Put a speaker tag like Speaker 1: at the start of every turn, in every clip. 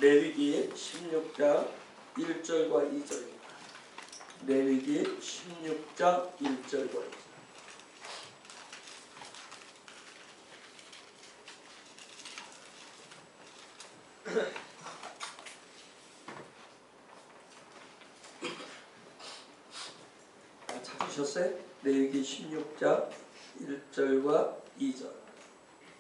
Speaker 1: 레위기 16장 1절과 2절입니다. 레위기 16장 1절과 2절. 찾으셨어요? 레위기 16장 1절과 2절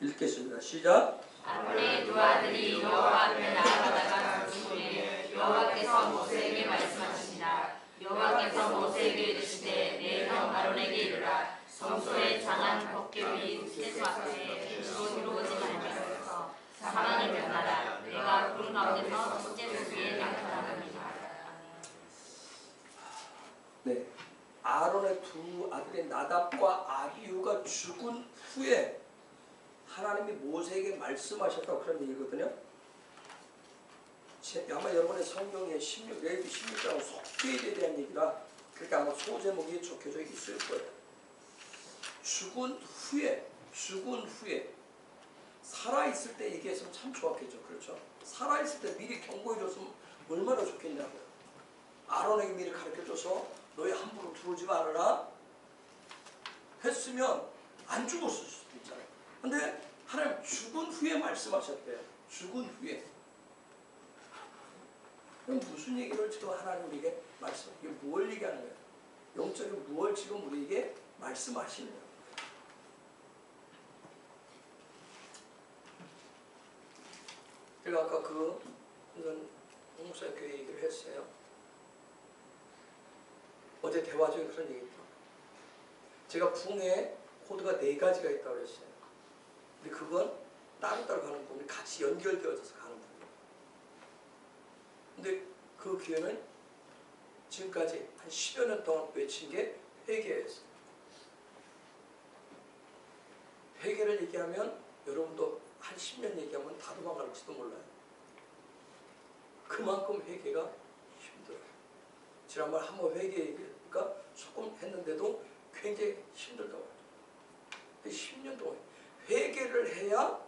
Speaker 1: 읽겠습니다. 시작.
Speaker 2: 아론의 두 아들이 여호와 앞에 나아가다가 죽으니 여호와께서 모세에게 말씀하시니라. 여호와께서 모세에게 이르시되 내 형 아론에게 이르라. 성소의 장한 벗개울이 세수 앞에 들어오지 말면서 사방을 면하라. 내가 구름 가운데서 첫째 소수에 나타나느니라.
Speaker 1: 네, 아론의 두 아들인 나답과 아비후가 죽은 후에 하나님이 모세에게 말씀하셨다고 그런 얘기거든요. 아마 여러분의 성경에 레위기 16장은 속죄일에 대한 얘기라 그렇게 아마 소제목이 적혀져 있을 거예요. 죽은 후에 살아있을 때 얘기했으면 참 좋았겠죠. 그렇죠? 살아있을 때 미리 경고해줬으면 얼마나 좋겠냐고요. 아론에게 미리 가르쳐줘서 너희 함부로 들어오지 말아라 했으면 안 죽었을 수도 있잖아요. 근데 하나님 죽은 후에 말씀하셨대요. 죽은 후에. 그럼 무슨 얘기를 지금 하나님 우리에게 이게 뭘 얘기하는 거예요? 영적인 무엇을 지금 우리에게 말씀하시는 거예요? 제가 아까 이건 홍수의 교회 얘기를 했어요. 어제 대화 중에 그런 얘기 있죠. 제가 붕에 코드가 4가지가 있다고 그랬어요. 근데 그건 따로따로 가는 부분이 같이 연결되어져서 가는 부분이에요. 근데 그 교회는 지금까지 한 10여 년 동안 외친 게 회개였어요. 회개를 얘기하면 여러분도 한 10년 얘기하면 다 도망갈지도 몰라요. 그만큼 회개가 힘들어요. 지난번 한번 회개 얘기니까 조금 했는데도 굉장히 힘들다고 하죠. 근데 10년 동안 회개를 해야,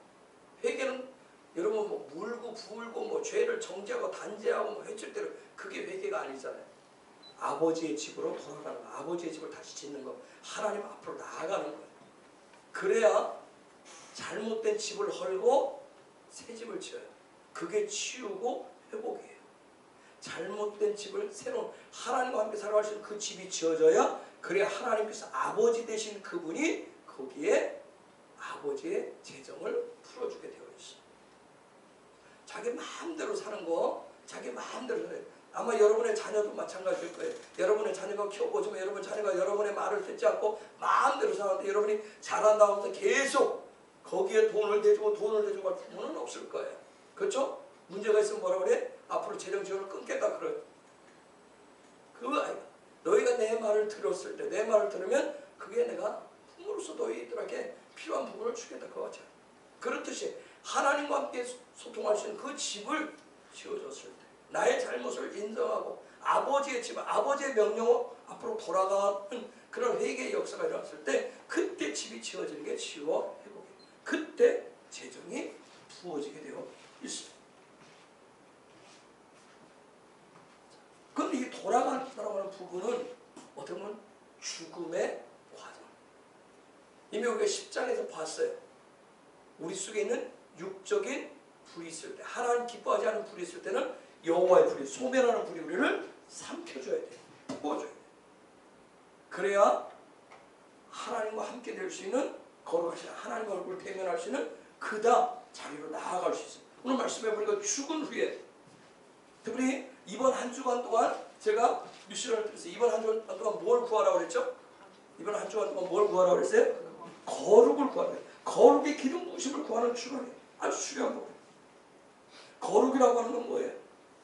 Speaker 1: 회개는 여러분 뭐 물고 부을고 뭐 죄를 정죄하고 단죄하고 뭐 해칠 때로 그게 회개가 아니잖아요. 아버지의 집으로 돌아가는 거, 아버지의 집을 다시 짓는 거, 하나님 앞으로 나아가는 거예요. 그래야 잘못된 집을 헐고 새 집을 지어요. 그게 치우고 회복이에요. 잘못된 집을 새로운 하나님과 함께 살아갈 수 있는 그 집이 지어져야, 그래야 하나님께서 아버지 되신 그분이 거기에 아버지의 재정을 풀어주게 되어 있어요. 자기 마음대로 사는 거, 자기 마음대로 살아요. 아마 여러분의 자녀도 마찬가지일 거예요. 여러분의 자녀가 키워보지만 여러분 자녀가 여러분의 말을 듣지 않고 마음대로 사는데 여러분이 잘한다고 하면서 계속 거기에 돈을 대주고 할 부모는 없을 거예요. 그렇죠? 문제가 있으면 뭐라 그래? 앞으로 재정 지원을 끊겠다 그래요. 그거 아니야. 너희가 내 말을 들었을 때, 내 말을 들으면 그게 내가 부모로서 너희들에게 필요한 부분을 주겠다 그거죠. 그렇듯이 하나님과 함께 소통할 수 있는 그 집을 지어줬을 때, 나의 잘못을 인정하고 아버지의 집, 아버지의 명령으로 앞으로 돌아가는 그런 회개의 역사가 일어났을 때, 그때 집이 지어지는 게 치유와 회복이에요. 그때 재정이 부어지게 되어 있어요. 그런데 이 돌아가는 부분은 어떻게 보면 죽음의 과정. 이미 우리가 10장에서 봤어요. 우리 속에 있는 육적인 불이 있을 때, 하나님 기뻐하지 않은 불이 있을 때는 여호와의 불이, 소멸하는 불이 우리를 삼켜줘야 돼요. 구워줘야 돼요. 그래야 하나님과 함께 될 수 있는, 거룩하신 하나님과 얼굴을 대면할 수 있는 그다음 자리로 나아갈 수 있어요. 오늘 말씀해 보니까 죽은 후에, 특별히 이번 한 주간 동안 제가 미션을 드렸어요. 이번 한 주간 동안 뭘 구하라고 그랬죠? 이번 한 주간 동안 뭘 구하라고 그랬어요? 거룩을 구하라. 거룩의 기름 부으심을 구하는 주간이에요. 아주 중요한 부분. 거룩이라고 하는 건 뭐예요?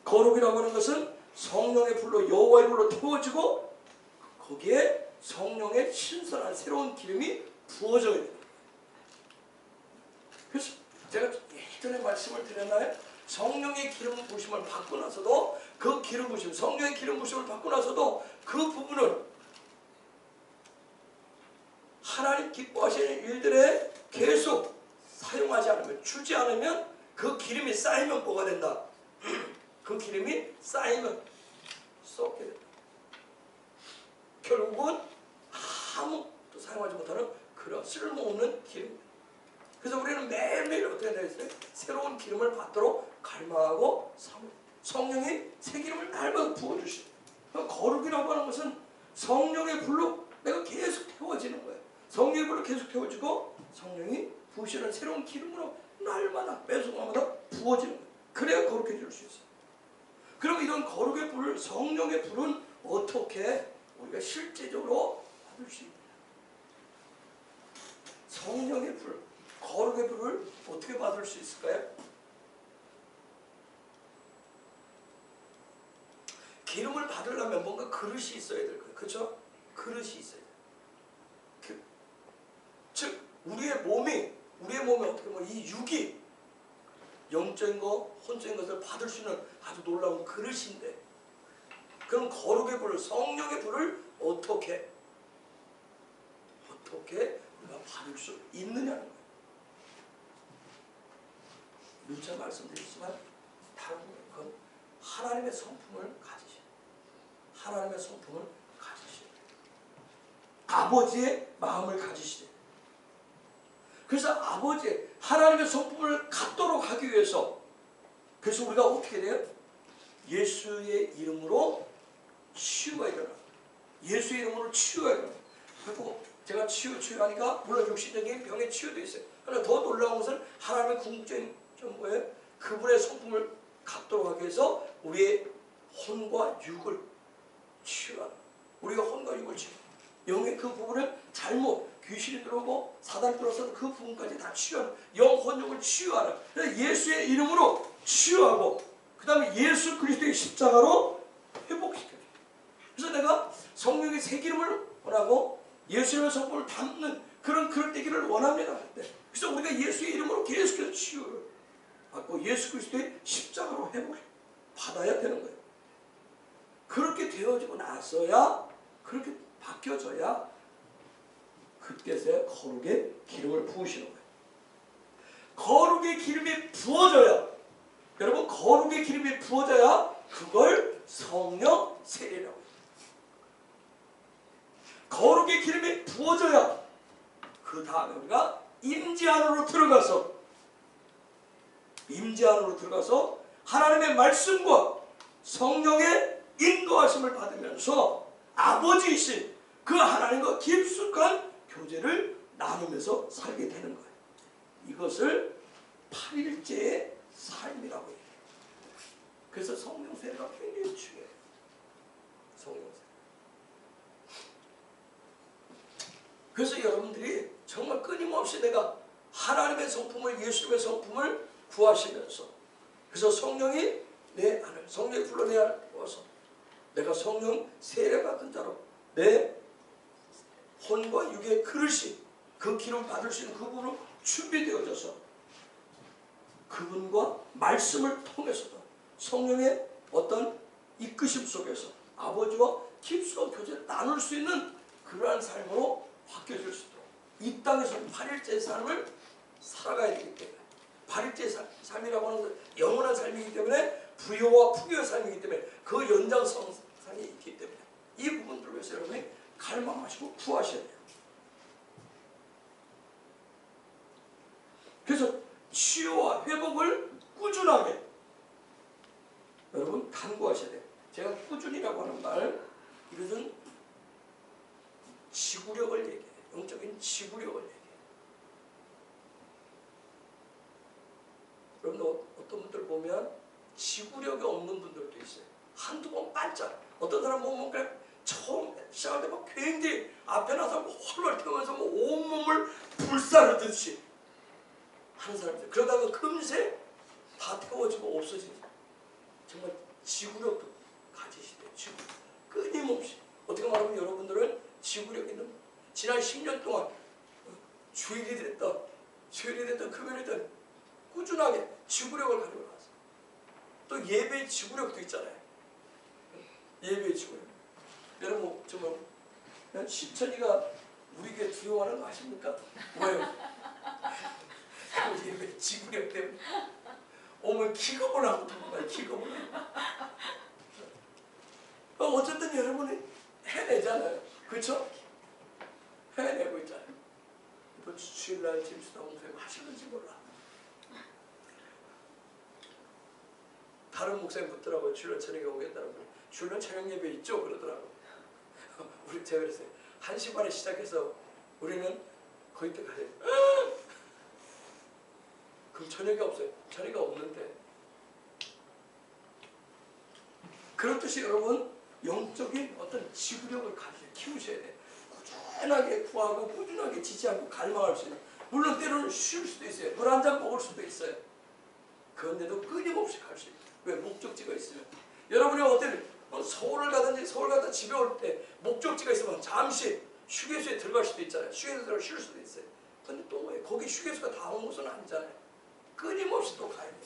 Speaker 1: 거룩이라고 하는 것은 성령의 불로, 여호와의 불로 태워지고 거기에 성령의 신선한 새로운 기름이 부어져야 돼요. 그래서 제가 예전에 말씀을 드렸나요? 성령의 기름 부으심을 받고 나서도, 그 기름 부으심, 성령의 기름 부으심을 받고 나서도 그 부분을 하나님 기뻐하시는 일들에 계속 사용하지 않으면, 주지 않으면 그 기름이 쌓이면 뭐가 된다? 그 기름이 쌓이면 썩게 된다. 결국은 아무도 사용하지 못하는 그런 쓸모없는 기름입니다. 그래서 우리는 매일매일 어떻게 해야 되겠어요? 새로운 기름을 받도록 갈망하고 성령이 새 기름을 날마다 부어주시고, 거룩이라고 하는 것은 성령의 불로 내가 계속 태워지는 거예요. 성령의 불로 계속 태워지고 성령이 부으시는 새로운 기름으로 날마다 매 순간마다 부어지는 거예요. 그래야 거룩해질 수 있어요. 그럼 이런 거룩의 불, 성령의 불은 어떻게 우리가 실제적으로 받을 수 있느냐? 성령의 불, 거룩의 불을 어떻게 받을 수 있을까요? 기름을 받으려면 뭔가 그릇이 있어야 될 거예요. 그렇죠? 그릇이 있어야 돼요. 즉 우리의 몸이 어떻게 보면 이 육이 영적인 것, 혼적인 것을 받을 수 있는 아주 놀라운 그릇인데, 그럼 거룩의 불을, 성령의 불을 어떻게 우리가 받을 수 있느냐는 거예요. 누차 말씀드리지만 다른 건 하나님의 성품을 가지셔야 돼요. 하나님의 성품을 가지셔야 돼요. 아버지의 마음을 가지셔야 돼요. 그래서 아버지의 하나님의 성품을 갖도록 하기 위해서, 그래서 우리가 어떻게 돼요? 예수의 이름으로 치유가 일어나. 예수의 이름으로 치유가 일어나. 그리고 제가 치유하니까 물론 육신적인 병의 치유도 있어요. 그러나 더 놀라운 것은 하나님의 궁극적인 뭐예요? 그분의 성품을 갖도록 하기 위해서 우리의 혼과 육을 치유하는, 우리가 혼과 육을 치유, 영의 그 부분을 잘못 귀신이 들어오고 사단이 들어서 그 부분까지 다 치유하는, 영, 혼, 육을 치유하는, 그래서 예수의 이름으로 치유하고 그 다음에 예수 그리스도의 십자가로 회복시켜줘요. 그래서 내가 성령의 새 기름을 원하고 예수님의 성품을 담는 그런 그릇 되기를 원합니다. 그래서 우리가 예수의 이름으로 계속해서 치유를 받고 예수 그리스도의 십자가로 회복을 받아야 되는 거예요. 그렇게 되어지고 나서야, 그렇게 바뀌어져야 그때서야 거룩의 기름을 부으시는 거예요. 거룩의 기름이 부어져야, 여러분 거룩의 기름이 부어져야 그걸 성령 세례라고 해요. 거룩의 기름이 부어져야 그 다음에 우리가 임재 안으로 들어가서 하나님의 말씀과 성령의 인도하심을 받으면서 아버지이신 그 하나님과 깊숙한 교제를 나누면서 살게 되는 거예요. 이것을 8일째의 삶이라고 해요. 그래서 성령 세례가 굉장히 중요해요. 성령 세례. 그래서 여러분들이 정말 끊임없이 내가 하나님의 성품을, 예수님의 성품을 구하시면서, 그래서 성령이 내 안을, 성령이 불러 내 안을 부어서 내가 성령 세례받은 자로 내 혼과 육의 그릇이 그 기름 받을 수 있는 그 부분으로 준비되어져서 그분과 말씀을 통해서도 성령의 어떤 이끄심 속에서 아버지와 깊숙한 교제를 나눌 수 있는 그러한 삶으로 바뀌어질 수 있도록 이 땅에서 8일째 삶을 살아가야 되기 때문에, 8일째 삶이라고 하는 것은 영원한 삶이기 때문에, 부요와 풍요의 삶이기 때문에, 그 연장선상이 있기 때문에 이 부분들을 위해서 여러분이 갈망하시고 구하셔야 돼요. 그래서 치유와 회복을 꾸준하게 여러분 간구하셔야 돼요. 제가 꾸준히라고 하는 말, 이것은 지구력을 얘기해요. 영적인 지구력을 얘기해요. 여러분 어떤 분들 보면 지구력이 없는 분들도 있어요. 한두 번 반짝. 어떤 사람 보면 그냥 처음 시작할 때 막 굉장히 앞에 나서 헐헐 태우면서 온몸을 불사르듯이 하는 사람들. 그러다가 금세 다 태워지고 없어지는, 정말 지구력도 가지시대요. 지구력. 끊임없이. 어떻게 말하면 여러분들은 지구력 있는, 지난 10년 동안 주일이 됐던 금요일이 됐던 꾸준하게 지구력을 가지고 나왔어요. 또 예배의 지구력도 있잖아요. 예배의 지구력. 여러분 정말 시천이가 우리 교회 두려워하는 거 아십니까? 왜요? 예배 지구력 때문에. 보면 기겁을 하고 정말 기겁을 해. 어쨌든 여러분이 해내잖아요. 그렇죠? 해내고 있잖아요. 또 주일날 짐수다 목사님 하시는지 몰라. 다른 목사님 붙더라고요. 주일날 저녁에 오겠다고. 주일날 저녁 예배 있죠? 그러더라고요. 우리 제가 그랬어요. 1시 반에 시작해서 우리는 거의 때까지 그럼 저녁이 없어요. 저녁이 없는데. 그렇듯이 여러분 영적인 어떤 지구력을 키우셔야 돼. 꾸준하게 구하고 꾸준하게 지지하고 갈망할 수 있는. 물론 때로는 쉴 수도 있어요. 물 한 잔 먹을 수도 있어요. 그런데도 끊임없이 갈 수 있어요. 왜? 목적지가 있으면. 여러분이 어떤 서울을 가든지 서울 갔다 집에 올 때 목적지가 있으면 잠시 휴게소에 들어갈 수도 있잖아요. 휴게소에 들어가 쉴 수도 있어요. 근데 또 뭐예요? 거기 휴게소가 다 온 곳은 아니잖아요. 끊임없이 또 가야 돼요.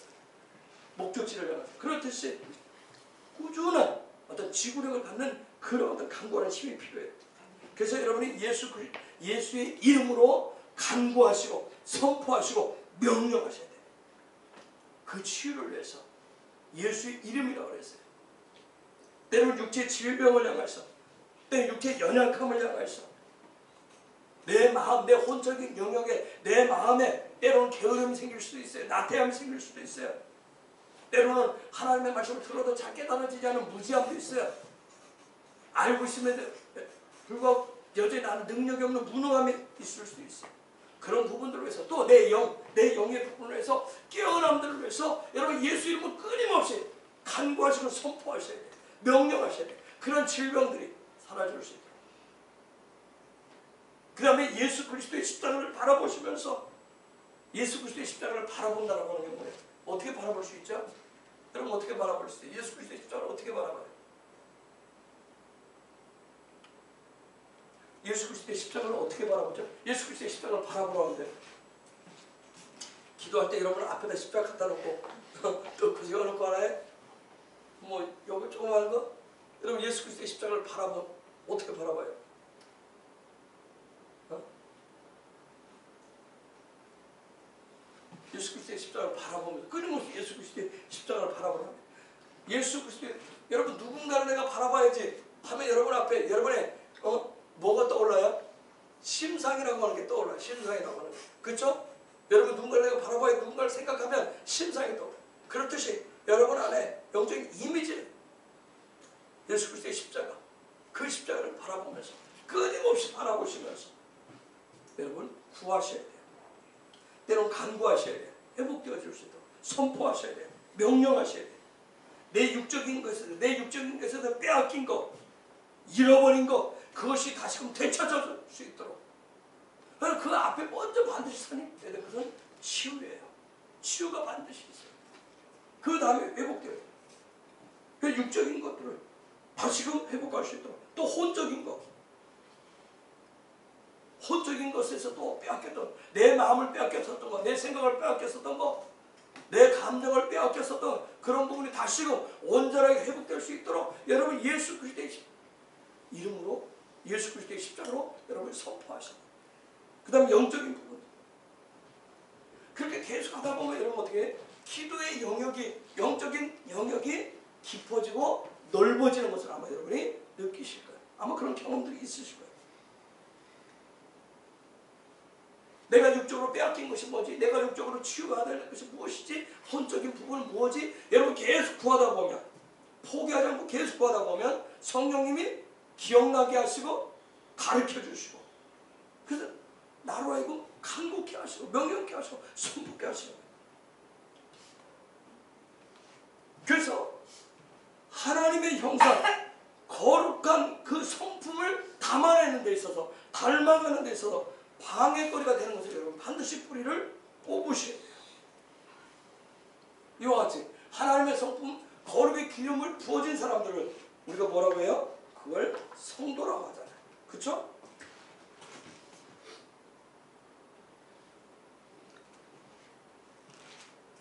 Speaker 1: 목적지를 향해서. 그렇듯이 꾸준한 어떤 지구력을 갖는 그런 어떤 간구하는 힘이 필요해요. 그래서 여러분이 예수의 이름으로 간구하시고 선포하시고 명령하셔야 돼요. 그 치유를 위해서 예수의 이름이라고 그랬어요. 때로는 육체의 질병을 향해서, 때로는 육체의 연약함을 향해서, 내 마음, 내 혼적인 영역에 내 마음에 때로는 게으름이 생길 수도 있어요. 나태함이 생길 수도 있어요. 때로는 하나님의 말씀을 들어도 잘 깨달아지지 않은 무지함도 있어요. 알고 있음에도 불구하고 여전히 나는 능력이 없는 무능함이 있을 수도 있어요. 그런 부분들을 위해서 또 내 영의 부분을 위해서 깨어남들을 위해서 여러분 예수 이름을 끊임없이 간구하시고 선포하셔야 돼요. 명령하셔야 돼요. 그런 질병들이 사라질 수 있도록. 그 다음에 예수 그리스도의 십자가를 바라보시면서 예수 그리스도의 십자가를 바라본다는 게 뭐예요? 어떻게 바라볼 수 있죠? 여러분 어떻게 바라볼 수 있어요? 예수 그리스도의 십자가를 어떻게 바라봐요? 예수 그리스도의 십자가를 어떻게 바라보죠? 예수 그리스도의 십자가를 바라보라는데 기도할 때 여러분 앞에다 십자가 갖다 놓고 또 그 세워 놓고 하나에 뭐 요거 조그마한 거 여러분 예수 그리스도의 십자가를 바라보면 어떻게 바라봐요? 예수 그리스도의 십자가를 바라보면서 끊임없이 예수 그리스도의 십자가를 바라보라면 예수 그리스도의 여러분 누군가를 내가 바라봐야지 하면 여러분 앞에 여러분의 뭐가 떠올라요? 심상이라고 하는 게 떠올라요. 심상이라고 하는 게. 그렇죠? 여러분 누군가를 내가 바라봐야 누군가를 생각하면 심상이 떠올라요. 그렇듯이 여러분 안에 영적인 이미지는 예수 그리스도의 십자가 그 십자가를 바라보면서 끊임없이 바라보시면서 여러분 구하셔야 돼요. 때로는 간구하셔야 돼요. 회복되어질 수 있도록 선포하셔야 돼요. 명령하셔야 돼요. 내 육적인 것에서 빼앗긴 것 잃어버린 것 그것이 다시금 되찾아질 수 있도록 그 앞에 먼저 반드시 선이 돼야 돼요. 그건 치유예요. 치유가 반드시 있어요. 그 다음에 회복돼요. 그 육적인 것들을 다시금 회복할 수 있도록 또 혼적인 것 혼적인 것에서 또 빼앗겼던 내 마음을 빼앗겼었던 것 내 생각을 빼앗겼었던 것 내 감정을 빼앗겼었던 그런 부분이 다시금 온전하게 회복될 수 있도록 여러분 예수 그리스도의 이름으로 예수 그리스도의 십자가로 여러분이 선포하시고 그 다음에 영적인 부분 그렇게 계속 하다 보면 여러분 어떻게 해? 기도의 영역이 영적인 영역이 깊어지고 넓어지는 것을 아마 여러분이 느끼실 거예요. 아마 그런 경험들이 있으실 거예요. 내가 육적으로 빼앗긴 것이 뭐지? 내가 육적으로 치유가 될 것이 무엇이지? 혼적인 부분은 뭐지? 여러분 계속 구하다 보면 포기하지 않고 계속 구하다 보면 성령님이 기억나게 하시고 가르쳐 주시고 그래서 나로 하여금 간곡히 하시고 명령케 하시고 선포케 하시고 그래서 하나님의 형상 거룩한 그 성품을 담아내는 데 있어서 닮아가는 데 있어서 방해거리가 되는 것을 여러분 반드시 뿌리를 뽑으셔야 돼요. 이와 같이 하나님의 성품 거룩의 기름을 부어진 사람들을 우리가 뭐라고 해요? 그걸 성도라고 하잖아요. 그렇죠?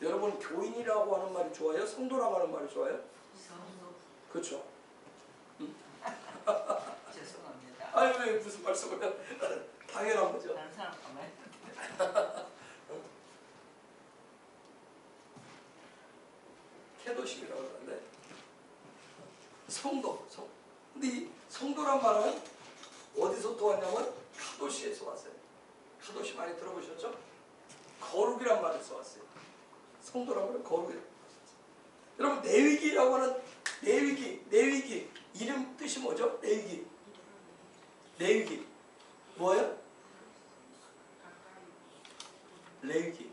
Speaker 1: 여러분 교인이라고 하는 말이 좋아요? 성도라고 하는 말이 좋아요?
Speaker 2: 성도.
Speaker 1: 그렇죠?
Speaker 2: 죄송합니다.
Speaker 1: 아니 왜 무슨 말씀을 해요? 당연한 거죠.
Speaker 2: 다른 사람 가만히
Speaker 1: 캐도심이라고 그러는데 성도. 근데 이 성도란 말은 어디서부터 왔냐면 카도시에서 왔어요. 카도시 많이 들어보셨죠? 거룩이란 말에서 왔어요. 성도란 말은 거룩이라고 왔어요. 여러분 레위기라고 하는 레위기 이름 뜻이 뭐죠? 레위기 뭐예요? 레위기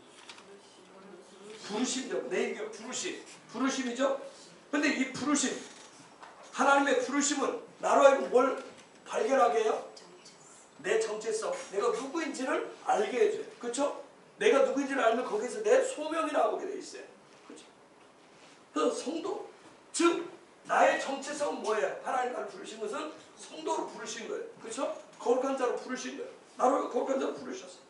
Speaker 1: 부르심이죠. 레위기가 부르심이죠. 근데 이 부르심, 하나님의 부르심은 나로 하여금 뭘 발견하게 해요? 내 정체성, 내가 누구인지를 알게 해줘요. 그렇죠? 내가 누구인지를 알면 거기서 내 소명이 나오게 돼 있어요. 그렇죠? 그래서 성도, 즉 나의 정체성은 뭐예요? 하나님 나를 부르신 것은 성도로 부르신 거예요. 그렇죠? 거룩한 자로 부르신 거예요. 나를 거룩한 자로 부르셨어요.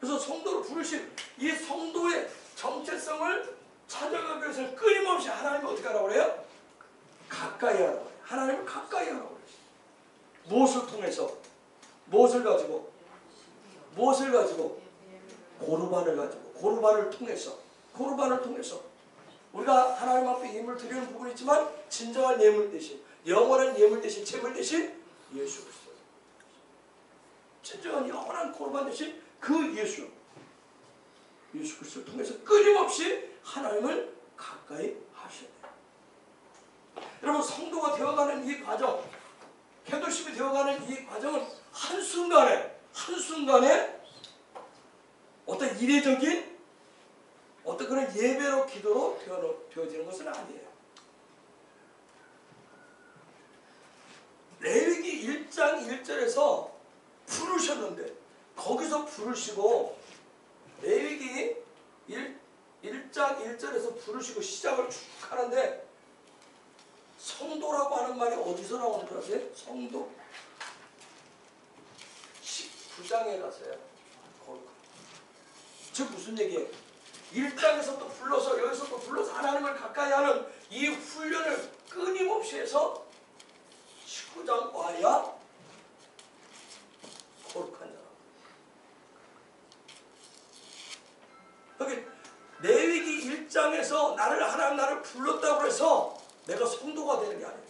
Speaker 1: 그래서 성도로 부르신 이 성도의 정체성을 찾아가기 위해서 끊임없이 하나님을 어떻게 하라고 그래요? 가까이 하라고 그래요. 하나님을 가까이 하라고 그래요. 무엇을 통해서? 무엇을 가지고? 고르반을 가지고, 고르반을 통해서 우리가 하나님 앞에 예물 드리는 부분이 있지만 진정한 예물 대신, 영원한 예물 대신, 제물 대신 예수 그리스도. 진정한 영원한 고르반 대신 그 예수 그리스도를 통해서 끊임없이 하나님을 가까이 하셔야 돼요. 여러분 성도가 되어가는 이 과정, 캐도심이 되어가는 이 과정은 한순간에 어떤 이례적인 어떤 그런 예배로 기도로 되어지는 것은 아니에요. 레위기 1장 1절에서 부르셨는데 거기서 부르시고 레위기 1장 1절에서 부르시고 시작을 쭉 하는데 성도라고 하는 말이 어디서 나오는 줄 아세요? 성도 19장에 가서요. 즉 무슨 얘기예요? 1장에서 또 불러서 여기서 또 불러서 하나님을 가까이 하는 이 훈련을 끊임없이 해서 19장 와야 거룩한 자라. 여기 레위기 1장에서 하나님 나를 불렀다고 해서 내가 성도가 되는 게 아니에요.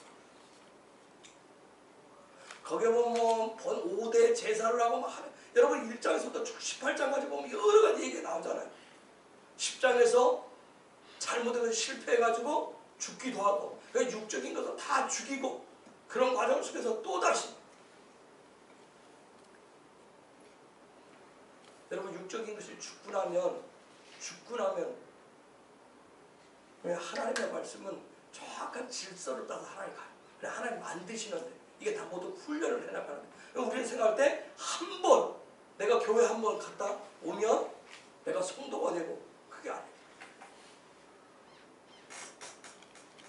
Speaker 1: 거기에 보면 5대 제사를 하고 막 여러분 1장에서부터 18장까지 보면 여러 가지 얘기가 나오잖아요. 10장에서 잘못해서 실패해가지고 죽기도 하고 육적인 것을 다 죽이고 그런 과정 속에서 또다시 여러분 육적인 것이 죽고 나면 하나님의 말씀은 정확한 질서를 따서 하나님 만드시는데 이게 다 모두 훈련을 해나가는데 우리는 생각할 때 한 번 내가 교회 한 번 갔다 오면 내가 성도가 되고 그게 아니에요.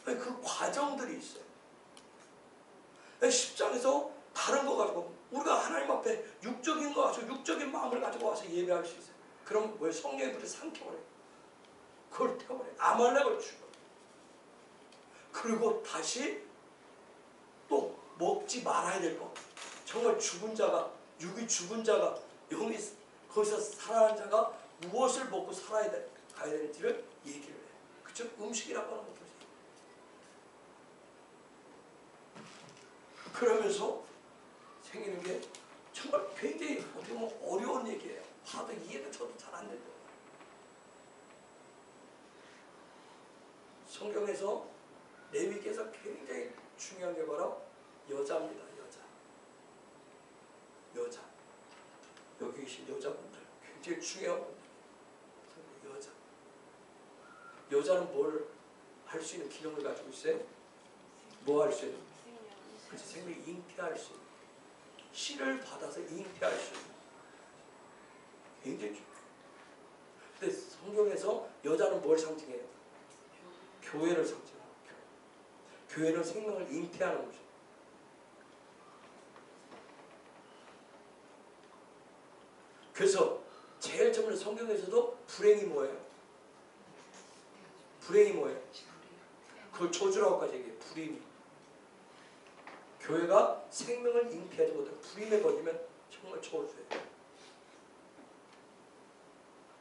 Speaker 1: 그 과정들이 있어요. 10장에서 다른 거 가지고 우리가 하나님 앞에 육적인 거 가지고 육적인 마음을 가지고 와서 예배할 수 있어요. 그럼 왜 성령의 불이 삼켜버려요? 그걸 태워버려요. 아말렉을 죽여. 그리고 다시 또 먹지 말아야 될 거. 정말 죽은 자가, 육이 죽은 자가, 영이 거기서 살아난 자가 무엇을 먹고 가야 되는지를 얘기를 해요. 그쵸? 음식이라고 하는 것도 그러면서 생기는 게 정말 굉장히 어떻게 보면 어려운 얘기예요. 봐도 이해가 저도 잘 안 돼요. 성경에서 레위기에서 굉장히 중요한 게 바로 여자입니다. 여자. 여기 계신 여자분들 굉장히 중요한 분들. 여자는 뭘 할 수 있는 기능을 가지고 있어요? 뭐 할 수 있는? 그래서 생명을 잉태할 수 있는, 씨를 받아서 잉태할 수 있는, 굉장히 중요해요. 근데 성경에서 여자는 뭘 상징해요? 교회를 상징해요. 교회는 생명을 잉태하는 거죠. 그래서 제일 처음에 성경에서도 불행이 뭐예요? 그걸 저주라고까지 얘기해요. 불임이. 교회가 생명을 잉태하지 못하고 불임에 걸리면 정말 저주예요.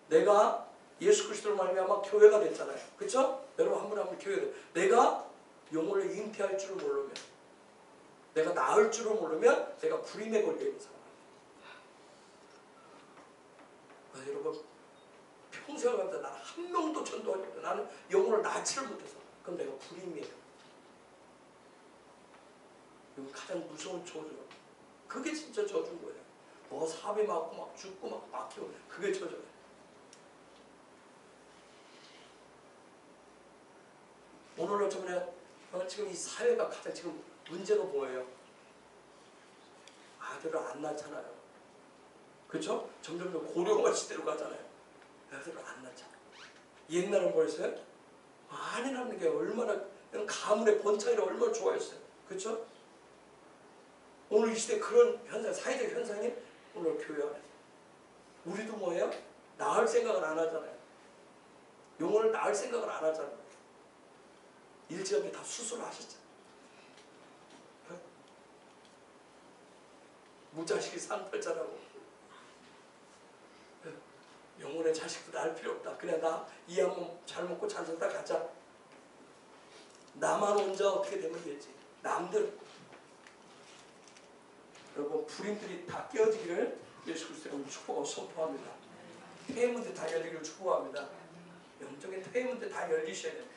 Speaker 1: 내가 예수 그리스도로 말미암아 교회가 됐잖아요. 그렇죠? 여러분 한 분 한 분 교회가 내가 영혼을 잉태할 줄을 모르면, 내가 낳을 줄을 모르면 내가 불임에 걸려 있는 사람. 여러분 평생을 가면서 나는 한 명도 전도하지 못해. 나는 영혼을 낳지를 못해서. 그럼 내가 불임이에요. 이건 가장 무서운 저주예요. 그게 진짜 저주인 거예요. 뭐 사비 맞고 막 죽고 막 막히고 그게 저주예요. 오늘 어쩌면 지금 이 사회가 가장 지금 문제가 뭐예요? 아들을 안 낳잖아요. 그렇죠? 점점 더 고령화 시대로 가잖아요. 아들을 안 낳잖아. 옛날은 뭐였어요? 많이 낳는 게 얼마나 가문의 번창이라 얼마나 좋아했어요. 그렇죠? 오늘 이 시대 그런 현상, 사회적 현상이 오늘 교회 안에 우리도 뭐예요? 낳을 생각을 안 하잖아요. 영혼을 낳을 생각을 안 하잖아요. 일찌감치 다 수술을 하셨잖아요. 무자식이 상팔자라고. 영혼의 자식도 낳을 필요 없다. 그냥 나 이 한 몸 잘 먹고 잘 살다 가자. 나만 혼자 어떻게 되면 되지. 남들. 여러분 불임들이 다 깨어지기를 예수 그리스도의 축복하고 선포합니다. 퇴문들 다 열리기를 축복합니다. 영적인 퇴문들 다 열리셔야 됩니다.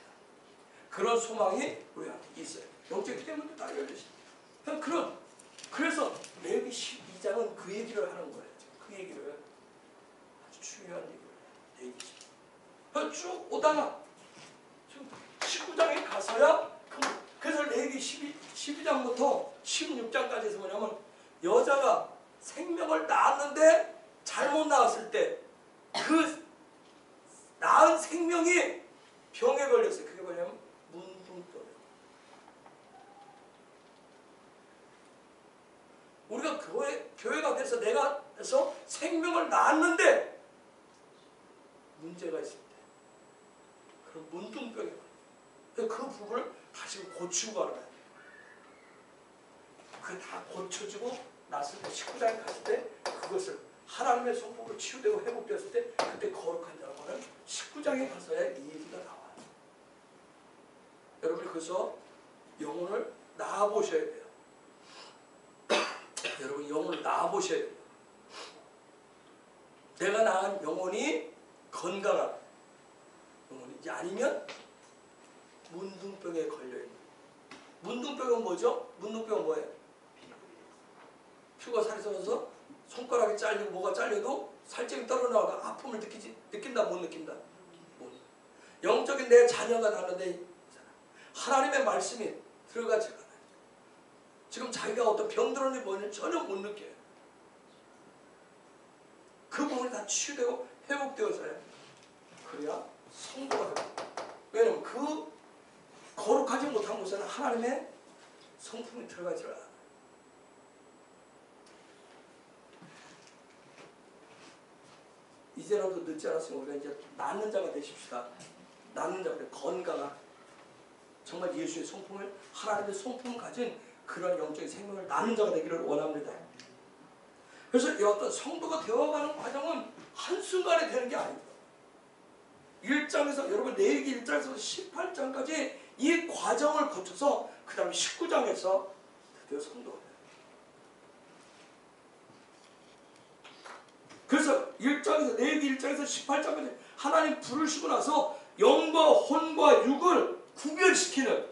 Speaker 1: 그런 소망이 우리한테 있어요. 영적인 퇴문들 다 열리셔야. 그래서 레위기 12장은 그 얘기를 하는 거예요. 그 얘기를 아주 중요한 얘기를 레위기 쭉 오다가 지금 19장에 가서야 그래서 레위기 12장부터 16장까지 해서 뭐냐면 여자가 생명을 낳았는데 잘못 낳았을 때 그 낳은 생명이 병에 걸렸어요. 그게 뭐냐면 문둥병. 우리가 교회가 돼서 내가 해서 생명을 낳았는데 문제가 있을 때 그런 문둥병이 그 부분을 다시 고치고 가는 거예요. 그게 다 고쳐지고 났을 때 19장에 갔을 때 그것을 하나님의 성품으로 치유되고 회복되었을 때 그때 거룩한 자라고 하는 19장에 가서야 이 얘기가 나와요. 여러분이 그래서 영혼을 낳아보셔야 돼요. 여러분 영혼을 낳아보셔야 돼요. 내가 낳은 영혼이 건강한 영혼인지 아니면 문둥병에 걸려있는. 문둥병은 뭐죠? 문둥병은 뭐예요? 피부가 살이 썩어서 손가락이 잘리고 뭐가 잘려도 살점이 떨어나가 아픔을 느낀다 못 느낀다? 영적인 내 자녀가 나는데 하나님의 말씀이 들어가지 않아요. 지금 자기가 어떤 병들었는지 뭐는지 전혀 못 느껴요. 그 부분이 다 치유되고 회복되어져야 해요. 그래야 성도가 됩니다. 왜냐하면 그 거룩하지 못한 곳에는 하나님의 성품이 들어가지 않아요. 이제라도 늦지 않았으면 우리가 이제 낳는 자가 되십시다. 낳는 자가 건강한 정말 예수의 성품을 하나님의 성품을 가진 그런 영적인 생명을 낳는 자가 되기를 원합니다. 그래서 이 어떤 성도가 되어가는 과정은 한순간에 되는 게 아닙니다. 1장에서 여러분 레위기 1장에서 18장까지 이 과정을 거쳐서 그 다음에 19장에서 드디어 성도가 돼요. 그래서 1장에서 레위기 1장에서 18장까지 하나님 부르시고 나서 영과 혼과 육을 구별시키는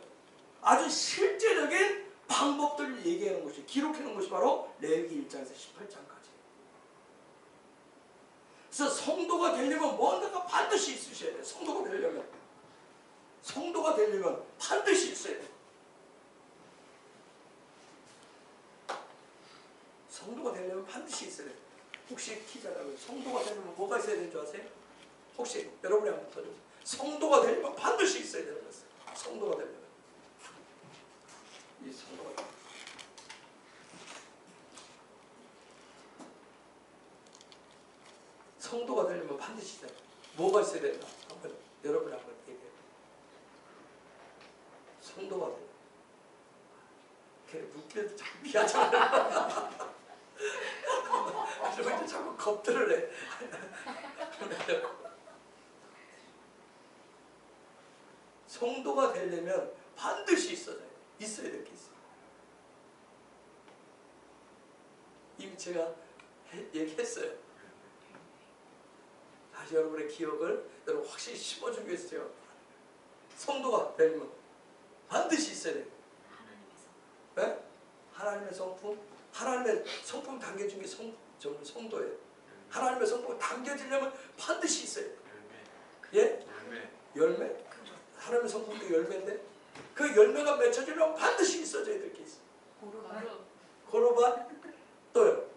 Speaker 1: 아주 실제적인 방법들을 얘기하는 것이 기록하는 것이 바로 레위기 1장에서 18장까지. 그래서 성도가 되려면 뭔가가 반드시 있으셔야 돼요. 성도가 되려면 반드시 있어야 돼요. 성도가 되려면 반드시 있어야 돼요. 혹시 키자라고 성도가 되려면 뭐가 있어야 되는 줄 아세요? 혹시 여러분이 한번 더 좀. 성도가 되려면 반드시 있어야 되는 거예요. 성도가 되려면 이 성도가 성도가 되려면 반드시 있어야 돼요. 뭐가 있어야 된다? 한번 여러분이 한번 얘기해요. 성도가 되려면 걔 묻기도 참 미안하잖아요. 그러면 이제 자꾸 겁들을 해. 성도가 되려면 반드시 있어야 될 게 있어요. 이미 제가 얘기했어요. 다시 여러분의 기억을 여러분 확실히 심어주기 위해서 제가 성도가 되려면 반드시 있어야 돼요. 네? 하나님의 성품? 하나님의 성품 담겨준 게 성도예요. 하나님의 성품 담겨지려면 반드시 있어야 돼요. 예? 열매? 하나님의 성품도 열매인데 그 열매가 맺혀지려면 반드시 있어져야 될 게 있어요. 고르반? 또요?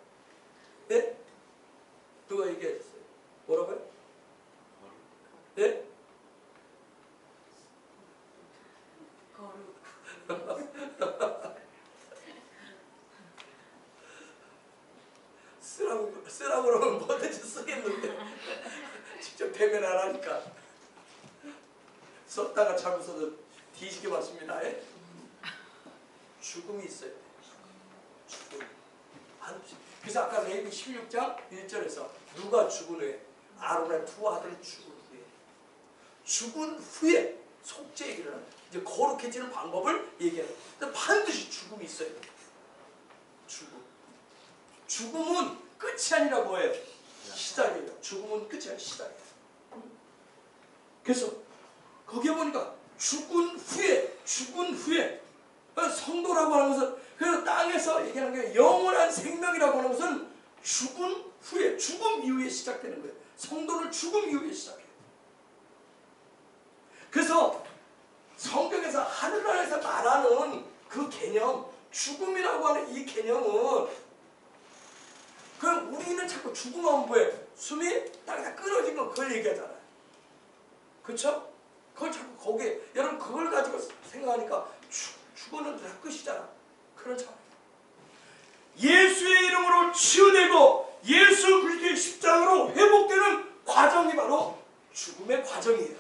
Speaker 1: 예? 누가 얘기했어요? 뭐라고요? 예? 쓰라고 그러면 뭐든지 쓰겠는데 직접 대면 안 하니까 썼다가 잘못 써도 뒤지게 맞습니다. 예? 죽음이 있어요. 죽음. 그래서 아까 레위기 16장 1절에서 누가 죽은 후에 아론의 두 아들이 죽은 후에 죽은 후에 속죄의 길을 하는 이제 거룩해지는 방법을 얘기해요. 근데 반드시 죽음이 있어야 돼요. 죽음은 끝이 아니라 뭐예요? 시작이에요. 죽음은 끝이 아니라 시작이에요. 그래서 거기에 보니까 죽은 후에 성도라고 하는 것은 그래서 땅에서 얘기하는 게 영원한 생명이라고 하는 것은 죽은 후에 죽음 이후에 시작되는 거예요. 성도는 죽음 이후에 시작해요. 그래서 성경에서 하늘나라에서 말하는 그 개념 죽음이라고 하는 이 개념은 그럼 우리는 자꾸 죽음하면 뭐예요? 숨이 땅에다 끊어진 거 그걸 얘기하잖아요. 그렇죠? 그걸 자꾸 거기에 여러분 그걸 가지고 생각하니까 죽어는 다 끝이잖아. 그렇잖아요. 예수의 이름으로 치유되고 예수 그리스도의 십자가로 회복되는 과정이 바로 죽음의 과정이에요.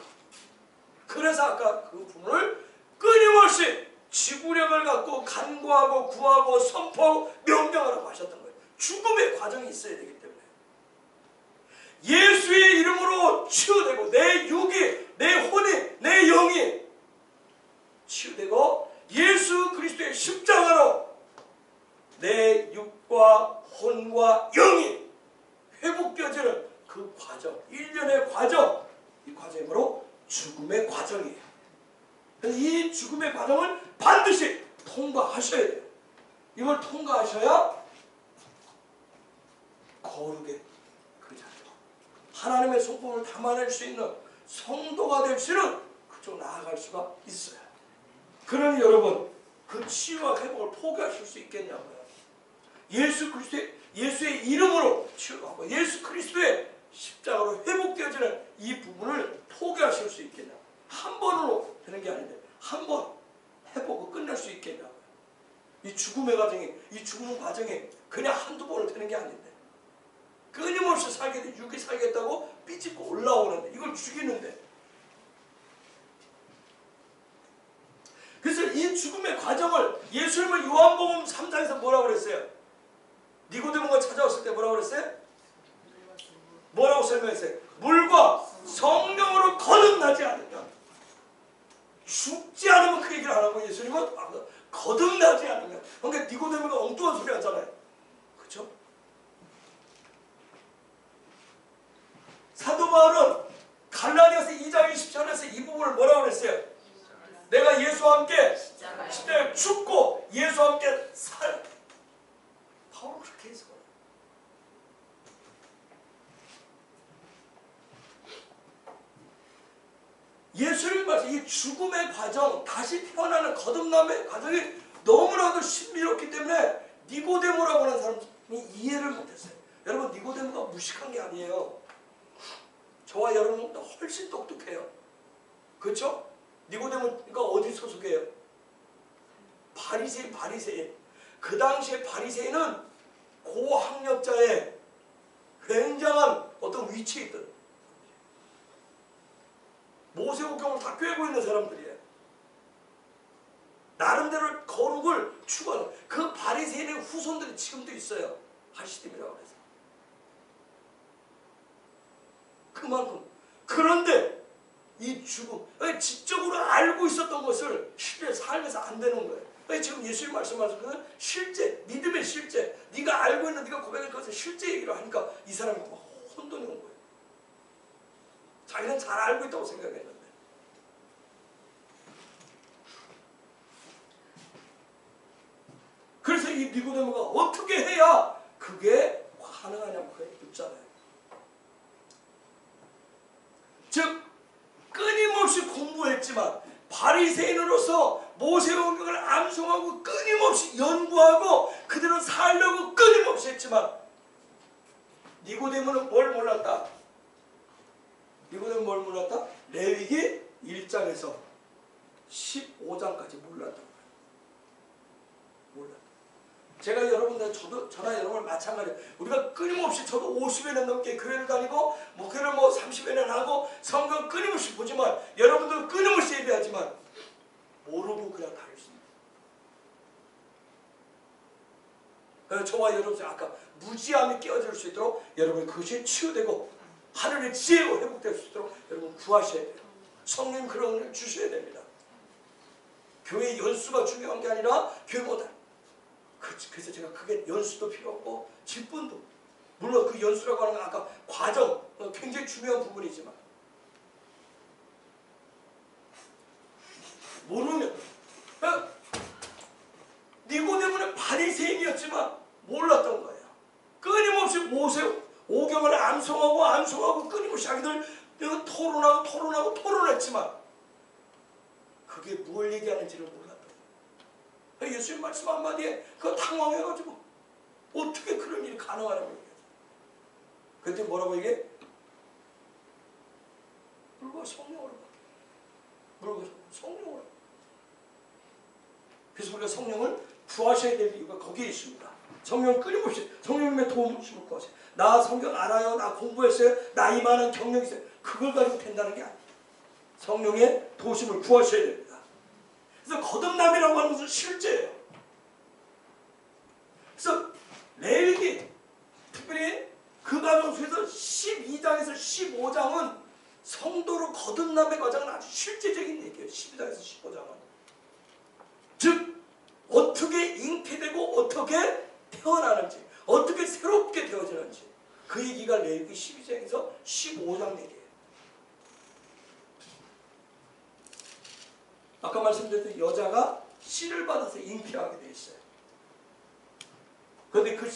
Speaker 1: 그래서 아까 그 부분을 끊임없이 지구력을 갖고 간구하고 구하고 선포하고 명령하라고 하셨던 거예요. 죽음의 과정이 있어야 되기 때문에 예수의 이름으로 치유되고 내 육이, 내 혼이, 내 영이 치유되고 예수 그리스도의 십자가로 내 육과 혼과 영이 회복되어지는 그 과정, 일련의 과정, 이 과정이 바로 죽음의 과정이에요. 그래서 이 죽음의 과정을 반드시 통과하셔야 돼요. 이걸 통과하셔야 거룩의 그 자리, 하나님의 성품을 담아낼 수 있는 성도가 될 수는 그쪽 나아갈 수가 있어요. 그러니 여러분 그 치유와 회복을 포기하실 수 있겠냐고요. 예수의 이름으로 치유하고 예수 그리스도의 십자가로 회복되어지는 이 부분을 포기하실 수 있겠냐. 한 번으로 되는 게 아닌데 한 번 해보고 끝낼 수 있겠냐고요. 이 죽음의 과정이, 이 죽음의 과정이 그냥 한두 번으로 되는 게 아닌데 끊임없이 살게 돼. 육이 살겠다고 삐집고 올라오는데 이걸 죽이는데 그래서 이 죽음의 과정을 예수님은 요한복음 3장에서 뭐라고 그랬어요? 니고데모가 찾아왔을 때 뭐라고 그랬어요? 뭐라고 설명했어요? 물과 성령으로 거듭나지 않으면 죽지 않으면 그 얘기를 안 하고 예수님은 거듭나지 않으면 그러니까 니고데모가 엉뚱한 소리 하잖아요. 그렇죠? 사도 바울은 갈라디아서 2장 20절에서 이 부분을 뭐라고 그랬어요? 내가 예수와 함께 십자가에 죽고 예수와 함께 살. 바울은 그렇게 해서 예수님 말씀 이 죽음의 과정, 다시 태어나는 거듭남의 과정이 너무나도 신비롭기 때문에 니고데모라고 하는 사람이 이해를 못했어요. 여러분 니고데모가 무식한 게 아니에요. 저와 여러분보다 훨씬 똑똑해요. 그렇죠? 니고데모가 어디 소속이에요? 바리새인. 그 당시에 바리새인은 고학력자의 굉장한 어떤 위치에 있던 모세오경을 다 꿰고 있는 사람들이에요. 나름대로 거룩을 추구하는 그 바리새인의 후손들이 지금도 있어요. 하시딤이라고 해서. 그만큼. 그런데 이 죽음, 지적으로 알고 있었던 것을 실제 삶에서 안 되는 거예요. 그러니까 지금 예수님 말씀하신 것은 실제, 믿음의 실제, 네가 알고 있는 네가 고백할 것을 실제 얘기를 하니까 이 사람이 막 혼돈이 온 거예요. 자기는 잘 알고 있다고 생각했는데. 그래서 이 니고데모가 어떻게 해야 그게 가능하냐고 묻잖아요. 즉 끊임없이 공부했지만 바리새인으로서 모세오경을 암송하고 끊임없이 연구하고 그대로 살려고 끊임없이 했지만 니고데모는 뭘 몰랐다? 니고데모는 뭘 몰랐다? 레위기 1장에서 15장까지 몰랐던 거예요. 몰랐다. 제가 여러분들, 저나 여러분 마찬가지예요. 우리가 끊임없이 저도 50여년 넘게 교회를 다니고 목회를 30여년 하고 성경 끊임없이 보지만 여러분들 끊임없이 예배하지만 모르고 그냥 다닐 수 있습니다. 그래서 저와 여러분들 아까 무지함이 깨어질 수 있도록 여러분 그것이 치유되고 하늘의 지혜로 회복될 수 있도록 여러분 구하셔야 돼요. 성령 그런 은혜를 주셔야 됩니다. 교회 연수가 중요한 게 아니라 교회보다 그래서 제가 그게 연수도 필요 없고 직분도 물론 그 연수라고 하는 건 아까 과정 굉장히 중요한 부분이지만 모르면 니고데모는 바리새인이었지만 몰랐던 거예요. 끊임없이 모세오경을 암송하고 끊임없이 자기들 토론하고 토론했지만 그게 뭘 얘기하는지를 몰랐던 거예요. 예수님 말씀 한마디에 그거 당황해가지고 어떻게 그런 일이 가능하냐고 얘기해요. 그때 뭐라고 얘기해? 물과 성령으로 물과 성령으로. 그래서 우리가 성령을 구하셔야 될 이유가 거기에 있습니다. 성령 끊임없이 성령님의 도움을 구하세요. 나 성경 알아요. 나 공부했어요. 나 이만한 경력이 있어요. 그걸 가지고 된다는 게 아니에요. 성령의 도심을 구하셔야 됩니다. 그래서 거듭남이라고 하는 것은 실제예요. 그래서 레위기 특별히 그 과정 속에서 12장에서 15장은 성도로 거듭남의 과정은 아주 실제적인 얘기예요. 12장에서 15장은. 즉 어떻게 잉태되고 어떻게 태어나는지 어떻게 새롭게 되어지는지 그 얘기가 레위기 12장에서 15장 얘기예요. 아까 말씀드렸던 여자가 씨를 받아서 잉태하게 돼 있어요. 그런데 그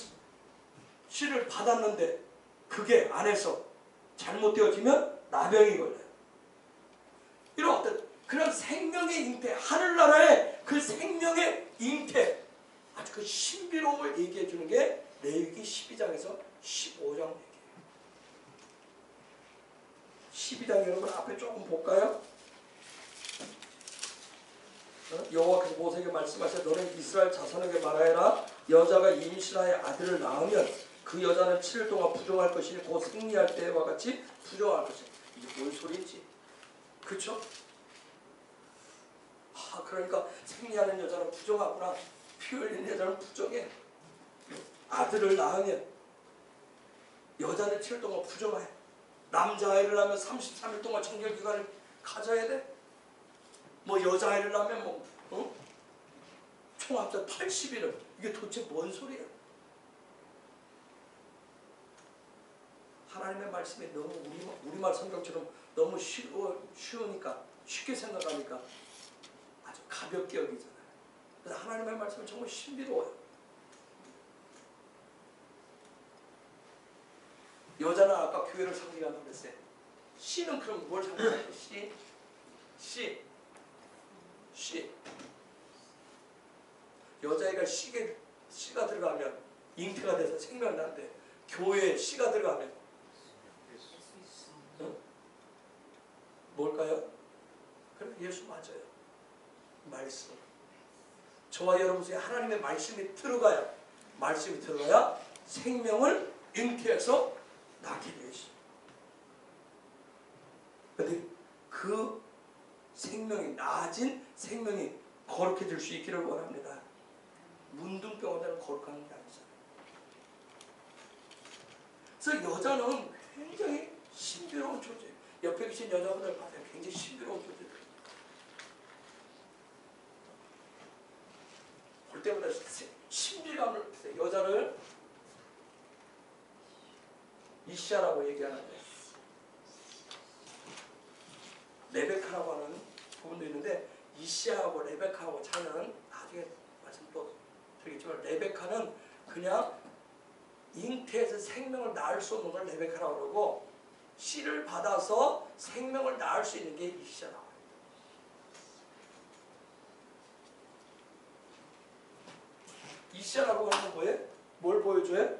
Speaker 1: 씨를 받았는데 그게 안에서 잘못되어지면 나병이 걸려요. 이런 어떤 그런 생명의 잉태, 하늘나라의 그 생명의 잉태, 아주 그 신비로움을 얘기해 주는 게 레위기 12장에서 15장 얘기예요. 12장 여러분 앞에 조금 볼까요? 여호와께서 모세에게 말씀하셔 너는 이스라엘 자손에게 말하여라. 여자가 임신하여 아들을 낳으면 그 여자는 7일 동안 부정할 것이니 곧 생리할 때와 같이 부정할 것이니. 이게 뭔 소리인지 그렇죠? 그러니까 생리하는 여자는 부정하구나. 피 흘리는 여자는 부정해. 아들을 낳으면 여자는 7일 동안 부정해. 남자아이를 낳으면 33일 동안 청결기간을 가져야 돼. 여자아이를 낳으면 총 합쳐 80일은 이게 도대체 뭔 소리야? 하나님의 말씀이 너무 우리말 성경처럼 너무 쉬우니까 쉽게 생각하니까 아주 가볍게 여기잖아요. 그래서 하나님의 말씀은 정말 신비로워요. 여자는 아까 교회를 상징한다고 그랬어요. 씨는 그럼 뭘 상징해요? 씨. 여자애가 씨가 들어가면 잉태가 돼서 생명나는데 교회에 씨가 들어가면 뭘까요? 그래 예수 맞아요. 말씀. 저와 여러분 중에 하나님의 말씀이 들어가야 생명을 잉태해서 낳게 되어 있습니다. 그런데 그 생명이 나아진 생명이 거룩해질 수 있기를 원합니다. 문둥병원자는 거룩한 게 아니잖아요. 그래서 여자는 굉장히 신비로운 존재예요. 옆에 계신 여자분들 봐요. 굉장히 신비로운 존재들. 때문에 신비감을 여자를 이시아라고 얘기하는데 레베카라고 하는 부분도 있는데 이시아하고 레베카하고 차이는 나중에 말씀 또 드리겠지만 레베카는 그냥 잉태에서 생명을 낳을 수 없는 걸 레베카라고 그러고 씨를 받아서 생명을 낳을 수 있는 게 이시아라고 해요. 이시아라고 하는 건 뭐예요? 뭘 보여줘요?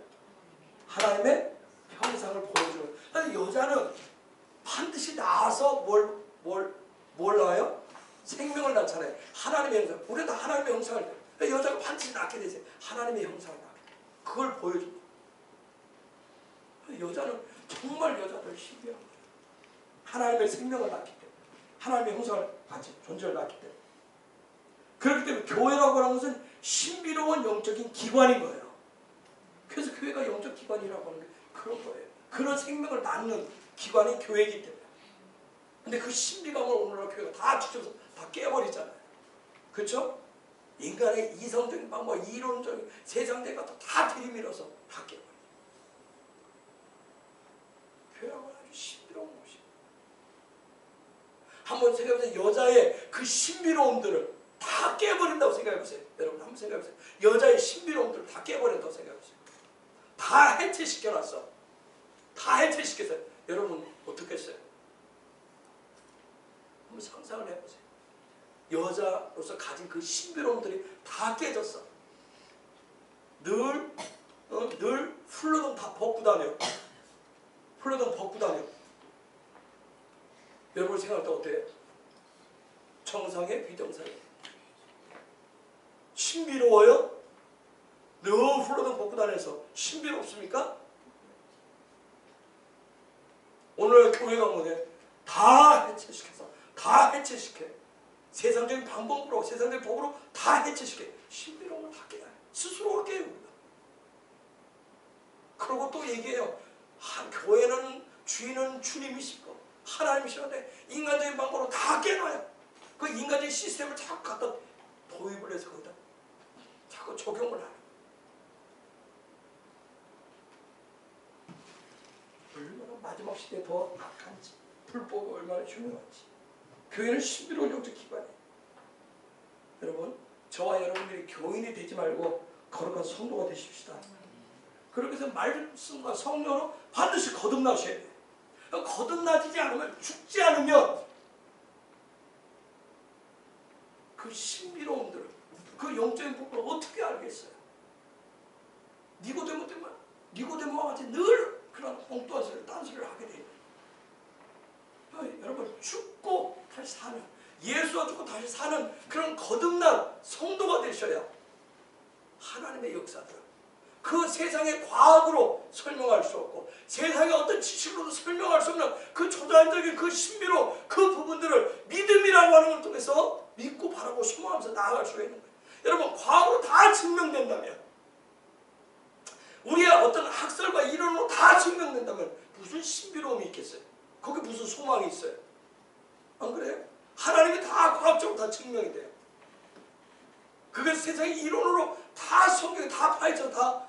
Speaker 1: 하나님의 형상을 보여주는. 그러니까 여자는 반드시 낳아서 뭘 낳아요? 생명을 낳잖아요. 하나님의 형상. 우리는 다 하나님의 형상을. 그러니까 여자가 반드시 낳게 되세요. 하나님의 형상을 낳게. 그걸 보여줍니다. 여자는 정말 여자를 신비한 거예요. 하나님의 생명을 낳기 때문에. 하나님의 형상을 같이 존재를 낳기 때문에. 그렇기 때문에 교회라고 하는 것은 신비로운 영적인 기관인 거예요. 그래서 교회가 영적 기관이라고 하는 게 그런 거예요. 그런 생명을 낳는 기관이 교회이기 때문에. 근데 그 신비감을 오늘날 교회가 다 뒤집어서 다 깨버리잖아요. 그렇죠? 인간의 이성적인 방법, 이론적인 세상적인 것도 다 들이밀어서 다 깨버려요. 교회라고 아주 신비로운 곳이에요. 한번 생각해보세요. 여자의 그 신비로움들을 다 깨버린다고 생각해보세요. 여러분 한번 생각해보세요. 여자의 신비로움들을 다 깨버린다고 생각해보세요. 다 해체시켜놨어. 다 해체시켰어요. 여러분 어떻게 했어요? 한번 상상을 해보세요. 여자로서 가진 그 신비로움들이 다 깨졌어. 늘 훌러덩 다 벗고 다녀. 훌러덩 벗고 다녀. 여러분 생각할 때 어때요? 정상의 비정상의 신비로워요? 늘 훌러덩 벗고 다녀서 신비롭습니까? 오늘 교회가 뭐냐? 다 해체시켜서 다 해체시켜. 세상적인 방법으로 세상적인 법으로 다 해체시켜. 신비로움을 다 깨요. 스스로가 깨요. 그러고 또 얘기해요. 교회는 주인은 주님이시고 하나님이시는데 인간적인 방법으로 다 깨놔요. 그 인간적인 시스템을 자꾸 갖다 도입을 해서 거기다 자꾸 적용을 하요. 얼마나 마지막 시대에 더 악한지 불법이 얼마나 중요한지. 교회는 신비로운 영적 기관이에요. 여러분 저와 여러분들이 교인이 되지 말고 거룩한 성도가 되십시다. 그렇게 해서 말씀과 성령으로 반드시 거듭나셔야 돼요. 거듭나지 않으면 죽지 않으면 그 신비로움들을 그 영적인 부분을 어떻게 알겠어요? 니고데모와 같이 늘 그런 엉뚱한 소리를 딴소리를 하게 돼요. 여러분 죽고 다시 사는 예수와 죽고 다시 사는 그런 거듭난 성도가 되셔야 하나님의 역사들 그 세상의 과학으로 설명할 수 없고 세상의 어떤 지식으로도 설명할 수 없는 그 초자연적인 그 신비로 그 부분들을 믿음이라고 하는 걸 통해서 믿고 바라고 소망하면서 나아갈 수가 있는 거예요. 여러분 과학으로 다 증명된다면 우리의 어떤 학설과 이론으로 다 증명된다면 무슨 신비로움이 있겠어요? 거기 무슨 소망이 있어요? 안 그래요? 하나님이 다 과학적으로 다 증명이 돼요. 그게 세상의 이론으로 다 성경에 다 파헤쳐 다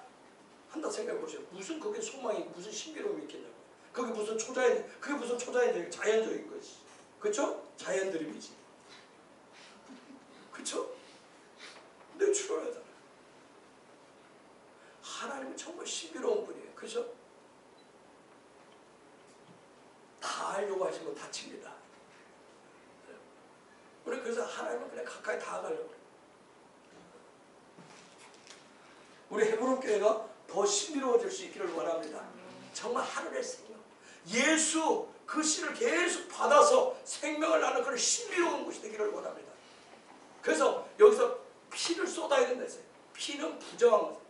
Speaker 1: 한다 생각해 보세요. 무슨 거기에 소망이 무슨 신비로움이 있겠냐고. 그게 무슨 초자연적인 자연적인 것이. 그렇죠? 자연 드림이지. 그렇죠? 내추럴하잖아요. 하나님은 정말 신비로운 분이에요. 그렇죠? 다 알려고 하시면 다칩니다. 우리 그래서 하나님은 그냥 가까이 다가가려고 해요. 우리 헤브론 교회가 더 신비로워질 수 있기를 원합니다. 정말 하늘의 생명. 예수 그 씨를 계속 받아서 생명을 나는 그런 신비로운 곳이 되기를 원합니다. 그래서 여기서 피를 쏟아야 된다 했어요. 피는 부정한 것.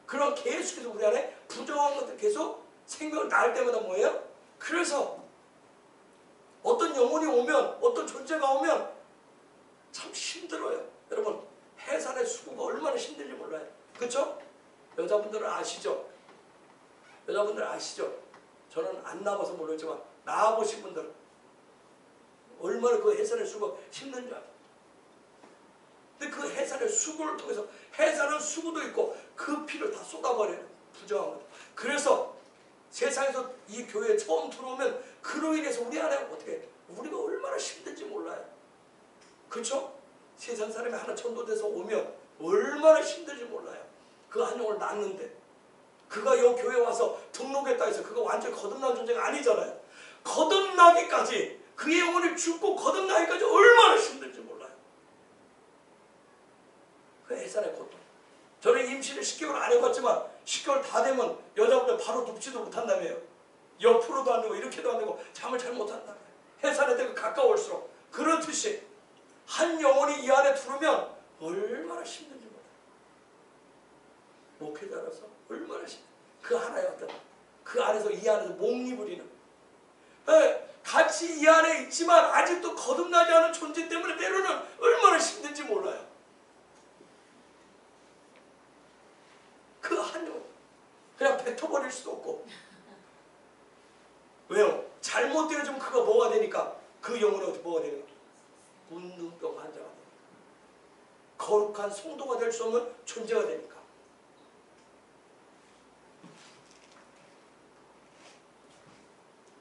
Speaker 1: 그런 계속해서 우리 안에 부정한 것들 계속 생명을 낳을 때마다 뭐예요? 그래서 어떤 영혼이 오면 어떤 존재가 오면 참 힘들어요. 여러분 해산의 수고가 얼마나 힘든지 몰라요. 그렇죠? 여자분들은 아시죠? 여자분들 아시죠? 저는 안 나와서 모르지만 나와보신 분들은 얼마나 그 해산의 수고가 힘든지 알아요. 근데 그 해산의 수고를 통해서 해산은 수구도 있고 그 피를 다 쏟아버려요. 부정한 것. 그래서 세상에서 이 교회에 처음 들어오면 그로 인해서 우리 안에 어떻게 우리가 얼마나 힘든지 몰라요. 그렇죠? 세상 사람이 하나 전도돼서 오면 얼마나 힘든지 몰라요. 그 한 영을 낳는데 그가 이 교회에 와서 등록했다 해서 그가 완전히 거듭난 존재가 아니잖아요. 거듭나기까지 그의 영혼이 죽고 거듭나기까지 얼마나 힘든지 몰라요. 그 해산의 고통. 저는 임신을 10개월 안 해봤지만 10개월 다 되면 여자분들 바로 눕지도 못한다며요. 옆으로도 안 되고 이렇게도 안 되고 잠을 잘 못한다며요. 해산의 때가 가까울수록. 그렇듯이 한 영혼이 이 안에 들어오면 얼마나 힘든지 몰라요. 목회자라서 얼마나 힘든지. 그 하나의 어떤 그 안에서 이 안에서 목리부리는 같이 이 안에 있지만 아직도 거듭나지 않은 존재 때문에 때로는 얼마나 힘든지 몰라요. 그 한 영혼 그냥 뱉어버릴 수도 없고. 왜요? 잘못되어지면 그가 뭐가 되니까 그 영혼이 어떻게 뭐가 되니까 문둥병 환자가 되니까 거룩한 성도가 될 수 없는 존재가 되니까.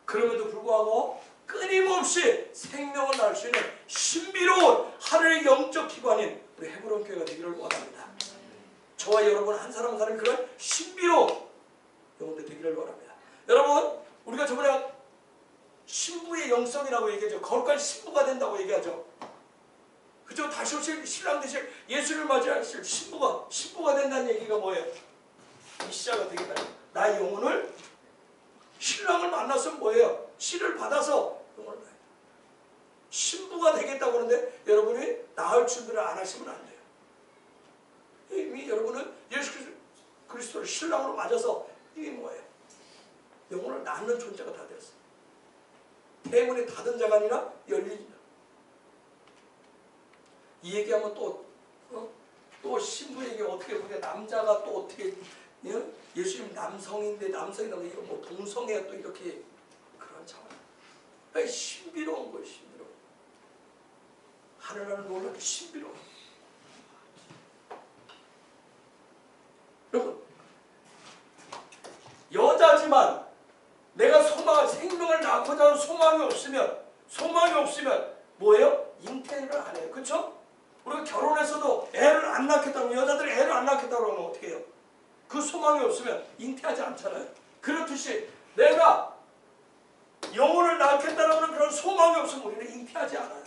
Speaker 1: 그럼에도 불구하고 끊임없이 생명을 낳을 수 있는 신비로운 하늘의 영적 기관인 우리 헤브론 교회가 되기를 원합니다. 저와 여러분 한 사람 한 사람이 그런 신비로운 영혼들 되기를 원합니다. 여러분 우리가 저번에 신부의 영성이라고 얘기하죠. 거룩한 신부가 된다고 얘기하죠. 그죠? 다시 오실 신랑 되실 예수를 맞이하실 신부가 된다는 얘기가 뭐예요? 이시자가 되겠다. 나의 영혼을 신랑을 만났으면 뭐예요? 씨를 받아서 영혼을 낳아요. 신부가 되겠다고 하는데 여러분이 낳을 준비를 안 하시면 안 돼요. 이미 여러분은 예수 그리스도를 신랑으로 맞아서 이게 뭐예요? 영혼을 낳는 존재가 다 되었어요. 대문이 닫은 자가 아니라 열린 자. 이 얘기하면 또 신부 얘기 어떻게 보냐. 남자가 또 어떻게 예수님 남성인데 남성이라고 이거 뭐 동성애가 또 이렇게 그런 상황. 신비로운 거예요. 신비로운. 하늘나라는 놀랍게 신비로운. 여러분 여자지만 내가 생명을 낳고자 하는 소망이 없으면 뭐예요? 잉태를 안 해요. 그렇죠? 우리가 결혼해서도 애를 안 낳겠다고 여자들이 애를 안 낳겠다고 하면 어떻게 해요? 그 소망이 없으면 잉태하지 않잖아요. 그렇듯이 내가 영혼을 낳겠다는 그런 소망이 없으면 우리는 잉태하지 않아요.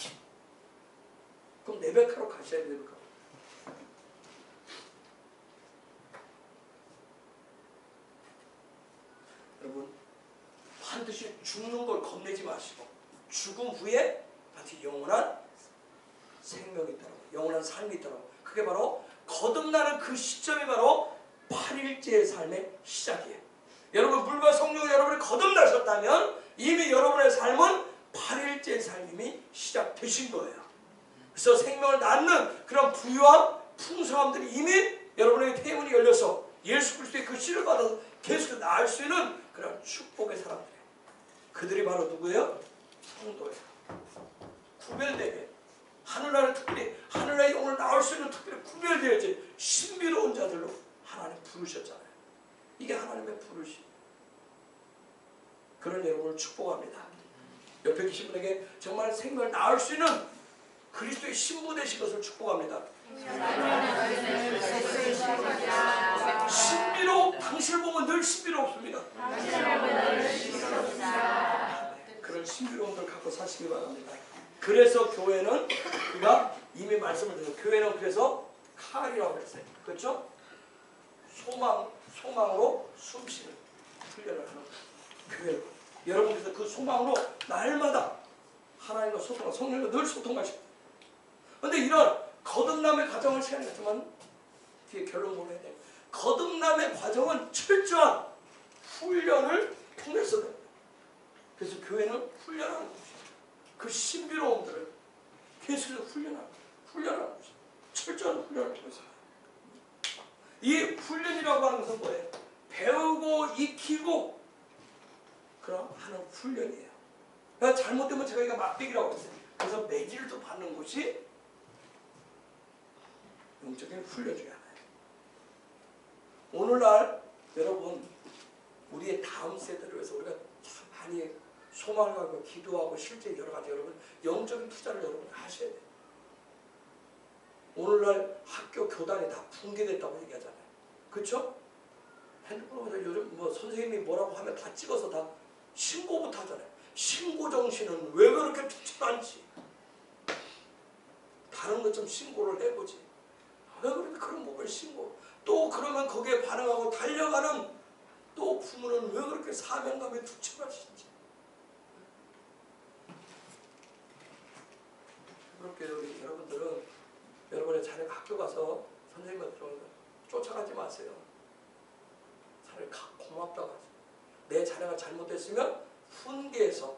Speaker 1: 그럼 레베카로 가셔야 돼요. 레베카. 여러분 반드시 죽는 걸 겁내지 마시고 죽음 후에 반드시 영원한 생명이 있다고, 영원한 삶이 있다고. 그게 바로 거듭나는 그 시점이 바로 8일째의 삶의 시작이에요. 여러분 물과 성령으로 여러분이 거듭나셨다면 이미 여러분의 삶은 8일째의 삶이 시작되신 거예요. 그래서 생명을 낳는 그런 부유함, 풍성함들이 이미 여러분에게 태문이 열려서 예수 그리스도의 그 씨를 받아서 계속 낳을 수 있는 그런 축복의 사람들이에요. 그들이 바로 누구예요? 성도예요. 구별되게 하늘나라를 특별히 하늘나라의 영혼을 낳을 수 있는 특별히 구별되어야지 신비로운 자들로 하나님 부르셨잖아요. 이게 하나님의 부르심. 그런 여러분을 축복합니다. 옆에 계신 분에게 정말 생명을 낳을 수 있는 그리스도의 신부 되신 것을 축복합니다. 신비로 당신을 보면 늘 신비롭습니다. 그런 신비로움을 갖고 사시기 바랍니다. 그래서 교회는 우리가 이미 말씀을 드렸어요. 교회는 그래서 칼이라고 했어요. 그렇죠? 소망으로 숨쉬는 훈련을 하는 교회. 여러분께서 그 소망으로 날마다 하나님과 소통하고 성령과 늘 소통하시고. 그런데 이런 거듭남의 과정을 시간이 갔지만 뒤에 결론 보내야 돼요. 거듭남의 과정은 철저한 훈련을 통해서 됩니다. 그래서 교회는 훈련하는 곳이에요. 그 신비로움들을 계속해서 훈련하는 곳이에요. 철저한 훈련을 통해서. 이 훈련이라고 하는 것은 뭐예요? 배우고 익히고 그런 하는 훈련이에요. 그러니까 잘못되면 제가 이거 막대기라고 했어요. 그래서 매질도 받는 것이 영적인 훈련 중에 하나예요. 오늘날 여러분 우리의 다음 세대를 위해서 우리가 참 많이 소망을 하고 기도하고 실제 여러 가지 여러분 영적인 투자를 여러분 하셔야 돼요. 오늘날 학교 교단이 다 붕괴됐다고 얘기하잖아요. 그렇죠? 핸드폰에서 요즘 뭐 선생님이 뭐라고 하면 다 찍어서 다 신고부터 하잖아요. 신고 정신은 왜 그렇게 투철한지 다른 것 좀 신고를 해보지. 왜 그렇게 그런 법을 신고 또 그러면 거기에 반응하고 달려가는 또 부모는 왜 그렇게 사명감에 투철하신지. 그렇게 우리 여러분들은 여러분의 자녀가 학교 가서 선생님한테 쫓아가지 마세요. 차라리 고맙다고 하세요. 내 자녀가 잘못됐으면 훈계에서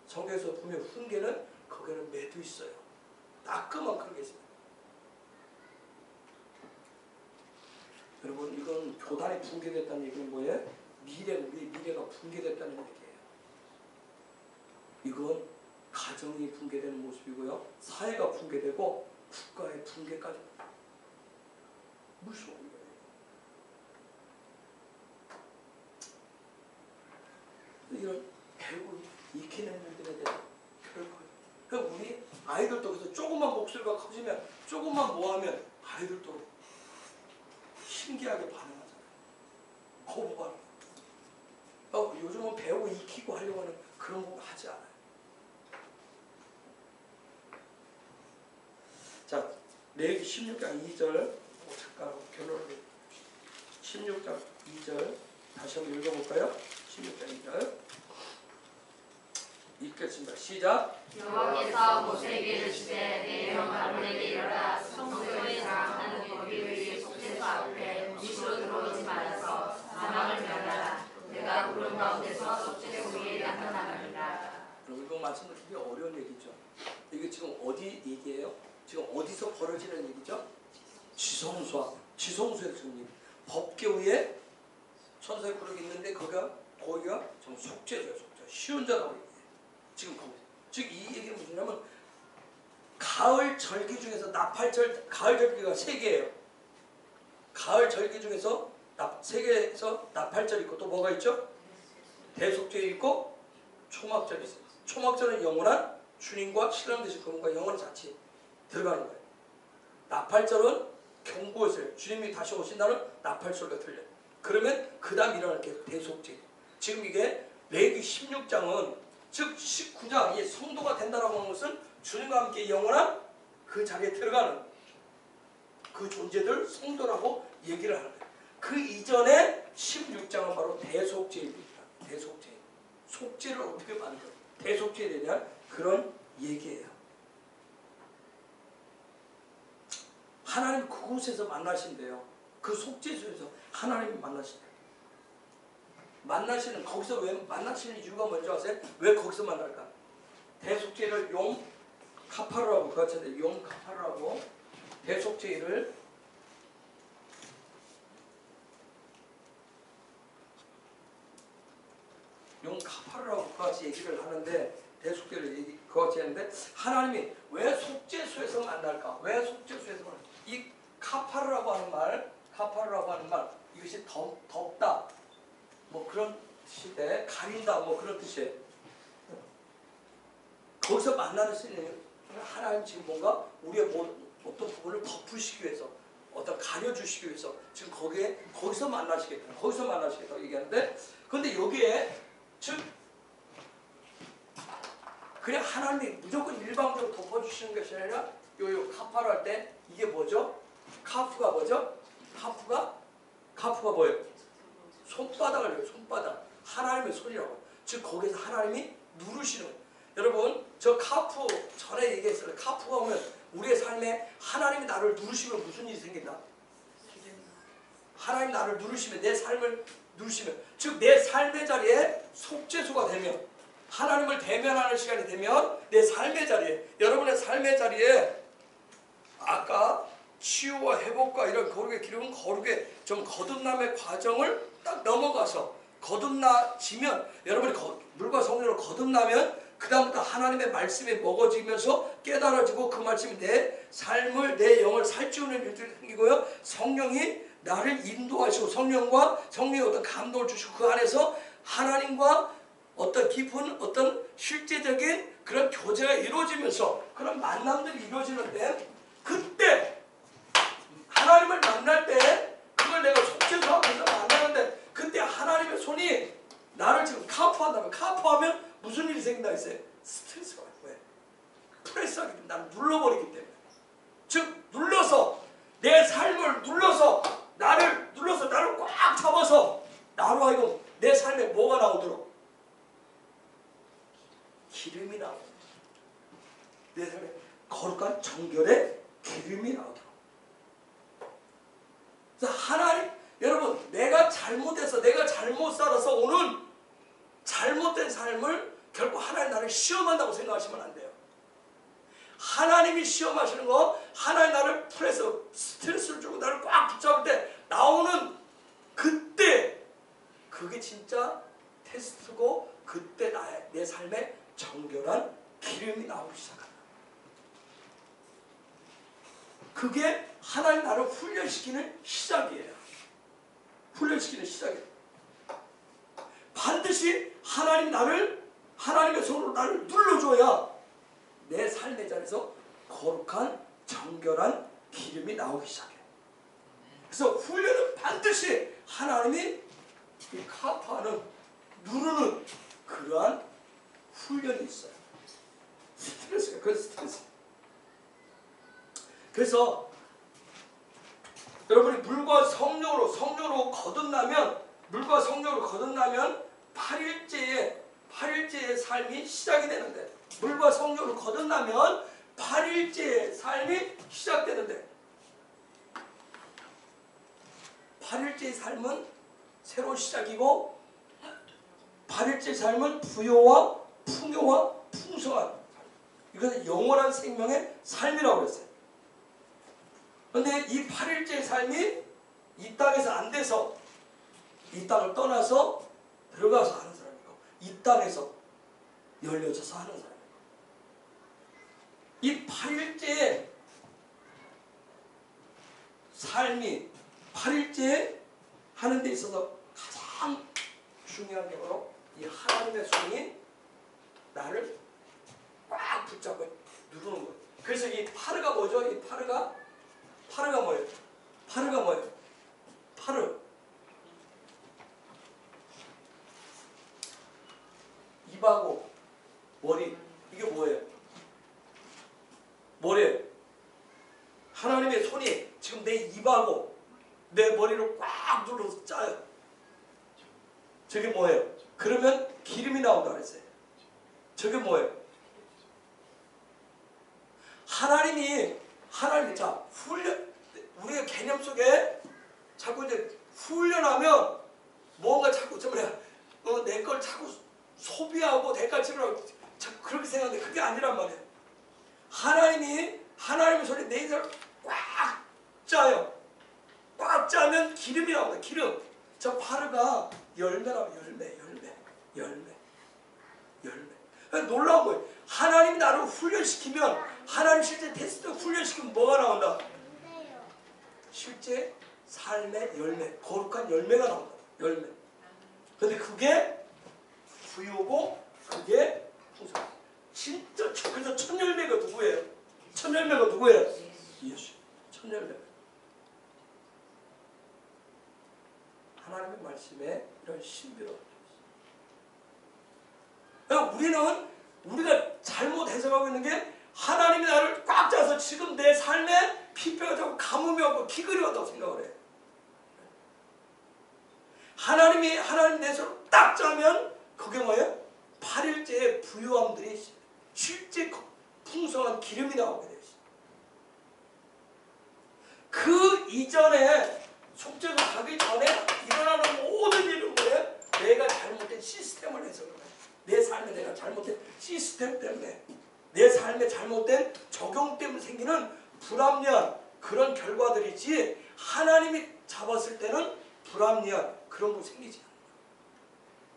Speaker 1: 성경에서 보면 훈계는 거기는 매도 있어요. 따끔한 그런 게 있습니다. 여러분 이건 교단이 붕괴됐다는 얘기는 뭐예요? 우리 미래가 붕괴됐다는 얘기예요. 이건 가정이 붕괴되는 모습이고요. 사회가 붕괴되고 국가의 붕괴까지 무서운 거예요. 이런 배우고 익히는 일들에 대해서 그러니까 우리 아이들도 그래서 조금만 목소리가 커지면 조금만 뭐하면 아이들도 신기하게 반응하잖아요. 거부반응. 요즘은 배우고 익히고 하려고 하는 그런 거 하지 않아요. 자, 레위기 16장 2절 잠깐 결론을 16장 2절 다시 한번 읽어볼까요? 16장 2절 읽겠습니다. 시작.
Speaker 2: 여호와께서 모세에게 이르시되 내 형 아론에게 이르라 성소의 장하는 거기를 위해 속죄소 앞에 무시로 들어오지 말아서 사망을 면하라. 내가 구름 가운데서 속죄소 위에 나타나리라.
Speaker 1: 이거 말씀드리기 어려운 얘기죠. 이게 지금 어디 얘기예요? 지금 어디서 벌어지는 얘기죠? 지성소에서 지금 법궤위에 천사의 구름이 있는데 거기가 좀 속죄소예요. 시온자라고 얘기해요. 지금 거기. 즉 이 얘기는 무엇이냐면 가을 절기 중에서 가을 절기가 3개예요. 가을 절기 중에서 3개에서 나팔절 있고 또 뭐가 있죠? 대속죄 있고 초막절이 있어요. 초막절은 영원한 주님과 신랑 되신 그분과 영원한 자치 들어가는 거예요. 나팔절은 경고했어요. 주님이 다시 오신다는 나팔소리가 들려요. 그러면 그 다음 일어날 게 대속죄. 지금 이게 레위기 16장은 즉 19장 이 성도가 된다라고 하는 것은 주님과 함께 영원한 그 자리에 들어가는 그 존재들 성도라고 얘기를 하는 거예요. 그 이전에 16장은 바로 대속죄입니다. 대속죄. 속죄를 어떻게 받는 거예요? 대속죄에 대한 그런 얘기예요. 하나님 그곳에서 만나신대요. 그 속죄소에서 하나님이 만나신대요. 만나시는 거기서 왜 만나시는 이유가 뭔지 아세요? 왜 거기서 만날까? 대속죄를 용 카파르라고 그렇잖아요. 용 카파르라고 대속죄를 용 카파르라고 그같이 얘기를 하는데 대속죄를 그같이 했는데 하나님이 왜 속죄소에서 만날까? 왜 속죄소에서 만날까? 이 카파르라고 하는 말 이것이 덮다 뭐 그런 뜻인데 가린다 뭐 그런 뜻이에요. 거기서 만나는 스님은 하나님 지금 뭔가 우리의 어떤 부분을 덮으시기 위해서 어떤 가려주시기 위해서 지금 거기서 만나시겠다 얘기하는데 근데 여기에 즉 그냥 하나님이 무조건 일방적으로 덮어주시는 것이 아니라 요 카파를 할 때 이게 뭐죠? 카프가 뭐죠? 카프가 뭐예요? 손바닥을 해요. 손바닥. 하나님의 손이라고. 즉 거기서 하나님이 누르시는 거예요. 여러분 저 카프 전에 얘기했어요. 카프가 오면 우리의 삶에 하나님이 나를 누르시면 무슨 일이 생긴다? 하나님 나를 누르시면 내 삶을 누르시면 즉 내 삶의 자리에 속죄소가 되면 하나님을 대면하는 시간이 되면 내 삶의 자리에 여러분의 삶의 자리에 아까 치유와 회복과 이런 거룩의 기름은 거룩의 좀 거듭남의 과정을 딱 넘어가서 거듭나지면 여러분이 물과 성령으로 거듭나면 그 다음부터 하나님의 말씀이 먹어지면서 깨달아지고 그 말씀이 내 삶을 내 영을 살찌우는 일들이 생기고요. 성령이 나를 인도하시고 성령의 어떤 감동을 주시고 그 안에서 하나님과 어떤 깊은 어떤 실제적인 그런 교제가 이루어지면서 그런 만남들이 이루어지는데 그때 하나님을 만날 때 그걸 내가 속죄도 하면서 만나는데 그때 하나님의 손이 나를 지금 카푸한다면 카푸하면 무슨 일이 생긴다 했어요? 스트레스가 와요. 왜? 프레스하기 때문에 나를 눌러버리기 때문에 즉 눌러서 내 삶을 눌러서 나를 꽉 잡아서 나로 하여금 내 삶에 뭐가 나오도록 기름이 나오도록 내 삶에 거룩한 정결의 기름이 나오도록 그래서 하나님 여러분 내가 잘못해서 내가 잘못 살아서 오는 잘못된 삶을 결코 하나님 나를 시험한다고 생각하시면 안 돼요. 하나님이 시험하시는 거 하나님 나를 풀어서 스트레스를 주고 나를 꽉 붙잡을 때 나오는 그때 그게 진짜 테스트고 그때 내 삶에 정결한 기름이 나오기 시작한다. 그게 하나님 나를 훈련시키는 시작이에요. 훈련시키는 시작이에요. 반드시 하나님의 손으로 나를 눌러줘야 내 삶의 자리에서 거룩한 정결한 기름이 나오기 시작해요. 그래서 훈련은 반드시 하나님이 이 카파는 누르는 그러한 훈련이 있어요. 스트레스가 그 스트레스. 그래서 여러분이 물과 성령으로 거듭나면 8일째의 삶이 시작이 되는데 물과 성령으로 거듭나면 8일째의 삶이 시작되는데 8일째의 삶은 새로운 시작이고 8일째 삶은 부요와 풍요와 풍성한 이것은 영원한 생명의 삶이라고 그랬어요. 그런데 이 8일째 삶이 이 땅에서 안 돼서 이 땅을 떠나서 들어가서 하는 사람이고 이 땅에서 열려져서 하는 사람이고 이 8일째 삶이 8일째 하는 데 있어서 가장 중요한 게 바로 이 하나님의 손이 나를 꽉 붙잡고 누르는 거예요. 그래서 이 파르가 뭐죠? 이 파르가 뭐예요? 파르가 뭐예요? 파르. 입하고 머리. 이게 뭐예요? 뭐래요? 하나님의 손이 지금 내 입하고 내 머리를 꽉 눌러서 짜요. 저게 뭐예요? 그러면 기름이 나온다 그랬어요. 저게 뭐예요? 하나님이 자 우리가 개념 속에 자꾸 이제 훈련하면 뭔가 자꾸 내 걸 자꾸 소비하고 대가치로 그렇게 생각하는데 그게 아니란 말이에요. 하나님의 손에 내 인생을 꽉 짜요. 꽉 짜면 기름이 나옵니다. 기름. 저 파르가 열매라고 열매. 놀라운 거예요. 하나님이 나를 훈련시키면 하나님 실제 테스트 훈련시키면 뭐가 나온다? 실제 삶의 열매, 거룩한 열매가 나온다. 열매. 근데 그게 부유고 그게 풍성. 진짜 그래서 첫 열매가 누구예요? 첫 열매가 누구예요? 예수. 첫 열매. 하나님의 말씀에 이런 신비로운 우리가 잘못 해석하고 있는 게 하나님이 나를 꽉 짜서 지금 내 삶에 피폐가 되고 가뭄이 오고 기근이 온다고 생각을 해요. 하나님 내 손을 딱 짜면 그게 뭐예요? 8일째의 부유함들이 실제 풍성한 기름이 나오게 되어 있어요. 그 이전에 속죄도 가기 전에 일어나는 모든 일은 뭐예요? 내가 잘못된 시스템을 해서 그래요. 내 삶에 내가 잘못된 시스템 때문에 내 삶에 잘못된 적용 때문에 생기는 불합리한 그런 결과들이지 하나님이 잡았을 때는 불합리한 그런 거 생기지 않아요.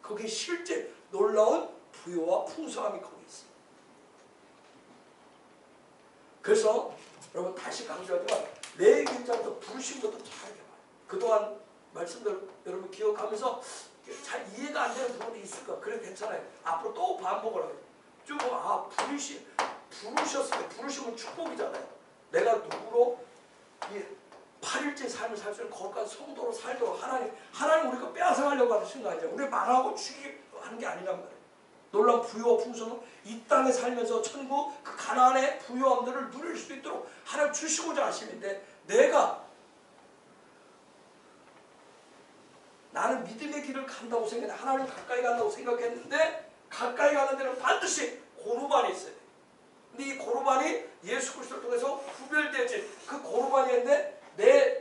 Speaker 1: 거기에 실제 놀라운 부요와 풍성함이 거기 있어요. 그래서 여러분 다시 강조하지만 내 긴장도 부르신 것도 잘 해봐요. 그동안 말씀들 여러분 기억하면서 잘 이해가 안 되는 부분이 있을 거야. 그래도 괜찮아요. 앞으로 또 반복을 하고 쭉 부르셨으면 부르시면 축복이잖아요. 내가 누구로 이 8일째 삶을 살 수 있는 거룩한 성도로 살도록 하나님 우리 거 빼앗아가려고 하시는 거 아니죠. 우리 망하고 죽이게 하는 게 아니란 말이에요. 놀라운 부유와 풍성은 이 땅에 살면서 천국 그 가나안의 부유함들을 누릴 수 있도록 하나님 주시고자 하시는데 나는 믿음의 길을 간다고 생각했는데 하나님 가까이 간다고 생각했는데 가까이 가는 데는 반드시 고르반이 있어요. 근데 이 고르반이 예수 그리스도를 통해서 구별되지 그 고르반이었는데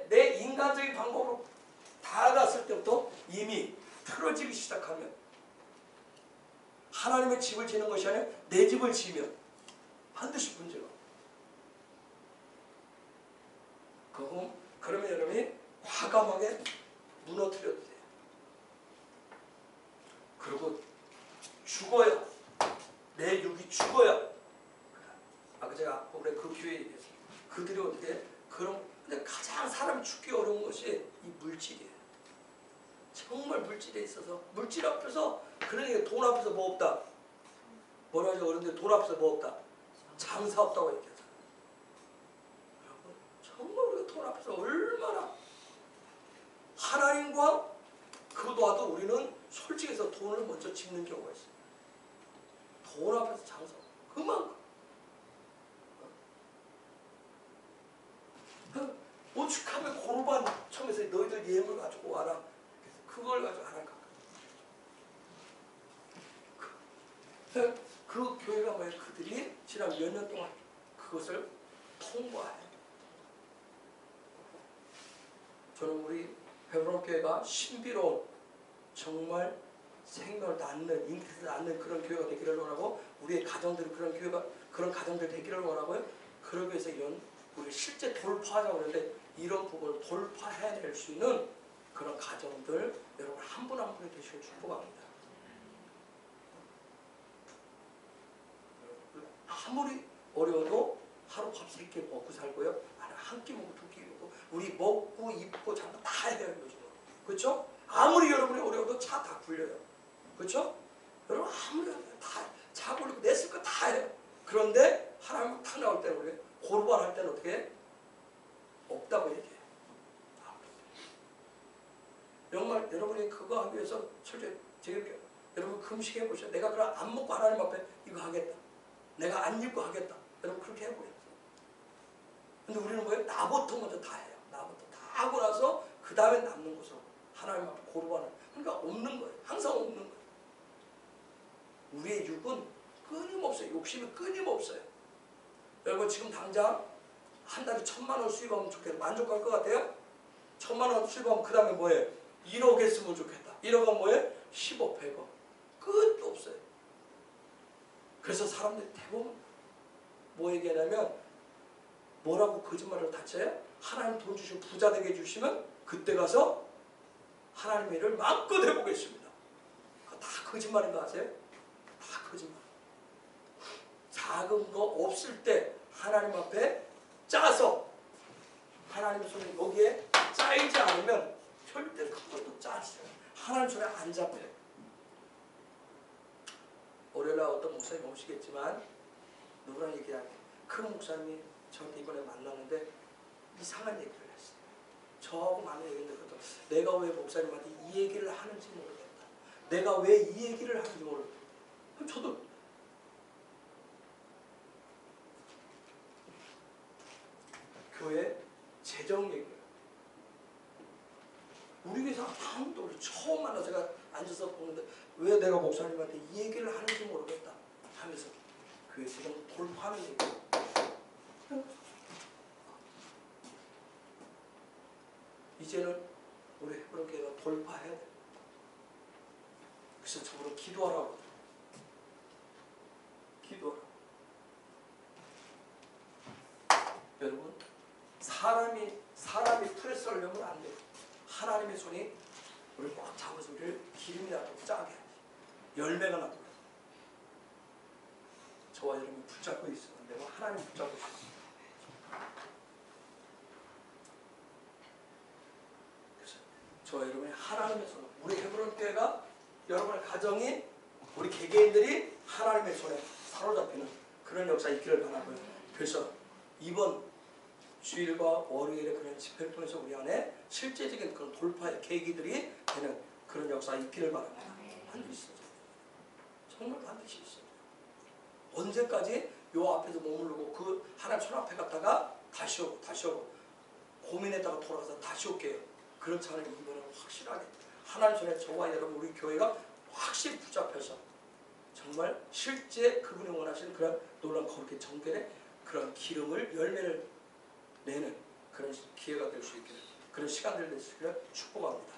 Speaker 1: 내 인간적인 방법으로 다가갔을 때부터 이미 틀어지기 시작하면 하나님의 집을 지는 것이 아니라 내 집을 지으면 반드시 문제가 그러면 여러분이 과감하게 무너뜨려도 돼요. 그리고 죽어야 내 육이 죽어야 아까 제가 올해 그 교회에 얘기했어요. 그들이 어떻게 근데 가장 사람이 죽기 어려운 것이 이 물질이에요. 정말 물질에 있어서 물질 앞에서 그러니까 돈 앞에서 뭐 없다. 뭐라 하죠? 어른들 돈 앞에서 뭐 없다. 장사 없다고 얘기하잖아요. 여러분 정말 우리가 돈 앞에서 얼마나 하나님과 그거도 우리는 솔직해서 돈을 먼저 짓는 경우가 있어요. 돈 앞에서 장사 그만큼 오죽하면 고르반 처음에서 너희들 예물 가지고 와라. 그걸 가지고 하나님 그 교회가 뭐예요? 그들이 지난 몇 년 동안 그것을 통과해. 저는 우리 헤브론 교회가 신비로운 정말 생명을 낳는 잉태를 낳는 그런 교회가 되기를 원하고 우리의 가정들이 그런 가정들 되기를 원하고요. 그러기 위해서 우리 실제 돌파하자고 그러는데 이런 부분을 돌파해낼 수 있는 그런 가정들 여러분 한 분 한 분이 되시길 축복합니다. 아무리 어려워도 하루 밥 3끼 먹고 살고요. 한 끼 먹고 2끼 먹고 우리 먹고 입고 자고 다 해요 요즘은. 그렇죠? 아무리 여러분이 어려워도 차 다 굴려요. 그렇죠? 여러분 아무리 다 차 굴리고 내 쓸 거 다 해요. 그런데 하나님 탁 나올 때는 우리 고르반 할 때는 어떻게 해? 없다고 얘기해요. 정말 여러분이 그거 하기 위해서 철저히 여러분 금식해 보셔. 내가 그럼 안 먹고 하나님 앞에 이거 하겠다. 내가 안 입고 하겠다. 여러분 그렇게 해보세요. 근데 우리는 뭐예요? 나부터 먼저 다 해요. 나부터 다 하고 나서 그 다음에 남는 것으로 하나님 앞에 고르반을. 그러니까 없는 거예요. 항상 없는 거예요. 우리의 육은 끊임없어요. 욕심이 끊임없어요. 여러분 지금 당장 한 달에 1,000만 원 수입하면 좋겠다. 만족할 것 같아요? 1,000만 원 수입하면 그 다음에 뭐예요? 1억 했으면 좋겠다. 1억은 뭐예요? 10억, 100억. 끝도 없어요. 그래서 사람들이 대부분 뭐 얘기하냐면 뭐라고 거짓말을 다쳐요? 하나님 돈 주시면 부자 되게 해주시면 그때 가서 하나님의 일을 마음껏 해보겠습니다. 그거 다 거짓말인 거 아세요? 다 거짓말. 작은 거 없을 때 하나님 앞에 짜서 하나님 손에 여기에 짜이지 않으면 절대 큰 것도 짜지 않아요. 하나님 손에 안 잡혀요. 월요일날 어떤 목사님 오시겠지만 누구랑 얘기하게 그 목사님이 저한테 이번에 만났는데 이상한 얘기를 했어요. 저하고 많은 얘기했는데 내가 왜 목사님한테 이 얘기를 하는지 모르겠다. 내가 왜 이 얘기를 하는지 모르겠다. 저도 교회 재정 얘기예요. 우리 교회에서 아무도 처음 만나서 제가 앉아서 보는데 왜 내가 목사님한테 이 얘기를 하는지 모르겠다 하면서 교회 재정 돌파하는 얘기예요. 이제는 우리 헤브론 교회가 돌파해야 돼. 그래서 저보고 기도하라고. 기도하라고. 여러분 사람이 풀에 썰려면 안 돼요. 하나님의 손이 우리를 꽉 잡아서 우리를 기름이 나도록 짜게 하지. 열매가 나도록. 저와 여러분이 붙잡고 있었는데 하나님 붙잡고 있었어요. 저 여러분의 하나님의 손, 우리 헤브론 교회가 여러분의 가정이 우리 개개인들이 하나님의 손에 사로잡히는 그런 역사 있기를 바라고요. 그래서 이번 주일과 월요일에 그런 집회를 통해서 우리 안에 실제적인 그런 돌파의 계기들이 되는 그런 역사 있기를 바랍니다. 반드시 있어요. 정말 반드시 있어요. 언제까지 요 앞에서 머무르고 그 하나님 손 앞에 갔다가 다시 오고 고민했다가 돌아가서 다시 올게요. 그렇지 않으면 이번에는 확실하게 하나님 손에 저와 여러분 우리 교회가 확실히 붙잡혀서 정말 실제 그분이 원하시는 그런 놀라운 거룩의 정결의 그런 기름을 열매를 내는 그런 기회가 될 수 있기를, 그런 시간들 될 수 있기를 축복합니다.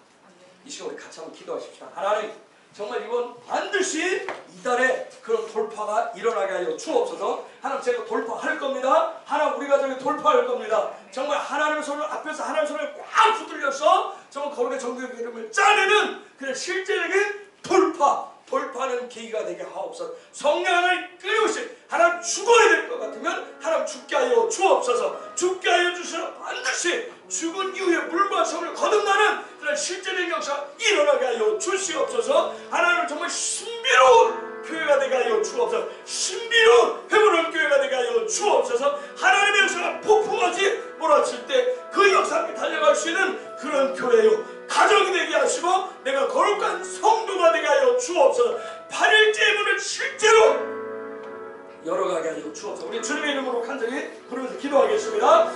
Speaker 1: 이 시간 우리 같이 한번 기도하십시오. 하나님, 정말 이번 반드시 이달에 그런 돌파가 일어나게 하여 주옵소서. 하나님, 제가 돌파할 겁니다. 하나님, 우리 가정에 돌파할 겁니다. 정말 하나님의 손을 앞에서 하나님의 손을 꽉 붙들려서 정말 거룩의 정결의 기름을 짜내는 그런 실제적인 돌파하는 계기가 되게 하옵소서. 성령 하나님 끊임없이 하나님 죽어야 될 것 같으면 하나님 죽게 하여 주옵소서. 죽게 하여 주시면 반드시 죽은 이후에 물과 성을 거듭나는 그런 실제적인 역사가 일어나게 하여 주시옵소서. 하나님 정말 신비로운 교회가 되게 하여 주옵소서. 신비로운 회복의 교회가 되게 하여 주옵소서. 하나님의 역사가 폭풍같이 몰아칠 때 그 역사 함께 달려갈 수 있는 그런 교회요, 가정이 되게 하시고 내가 거룩한 성도가 되게 하여 주옵소서. 8일째의 문을 실제로 열어가게 하여 주옵소서. 우리 주님의 이름으로 간절히 부르면서 기도하겠습니다.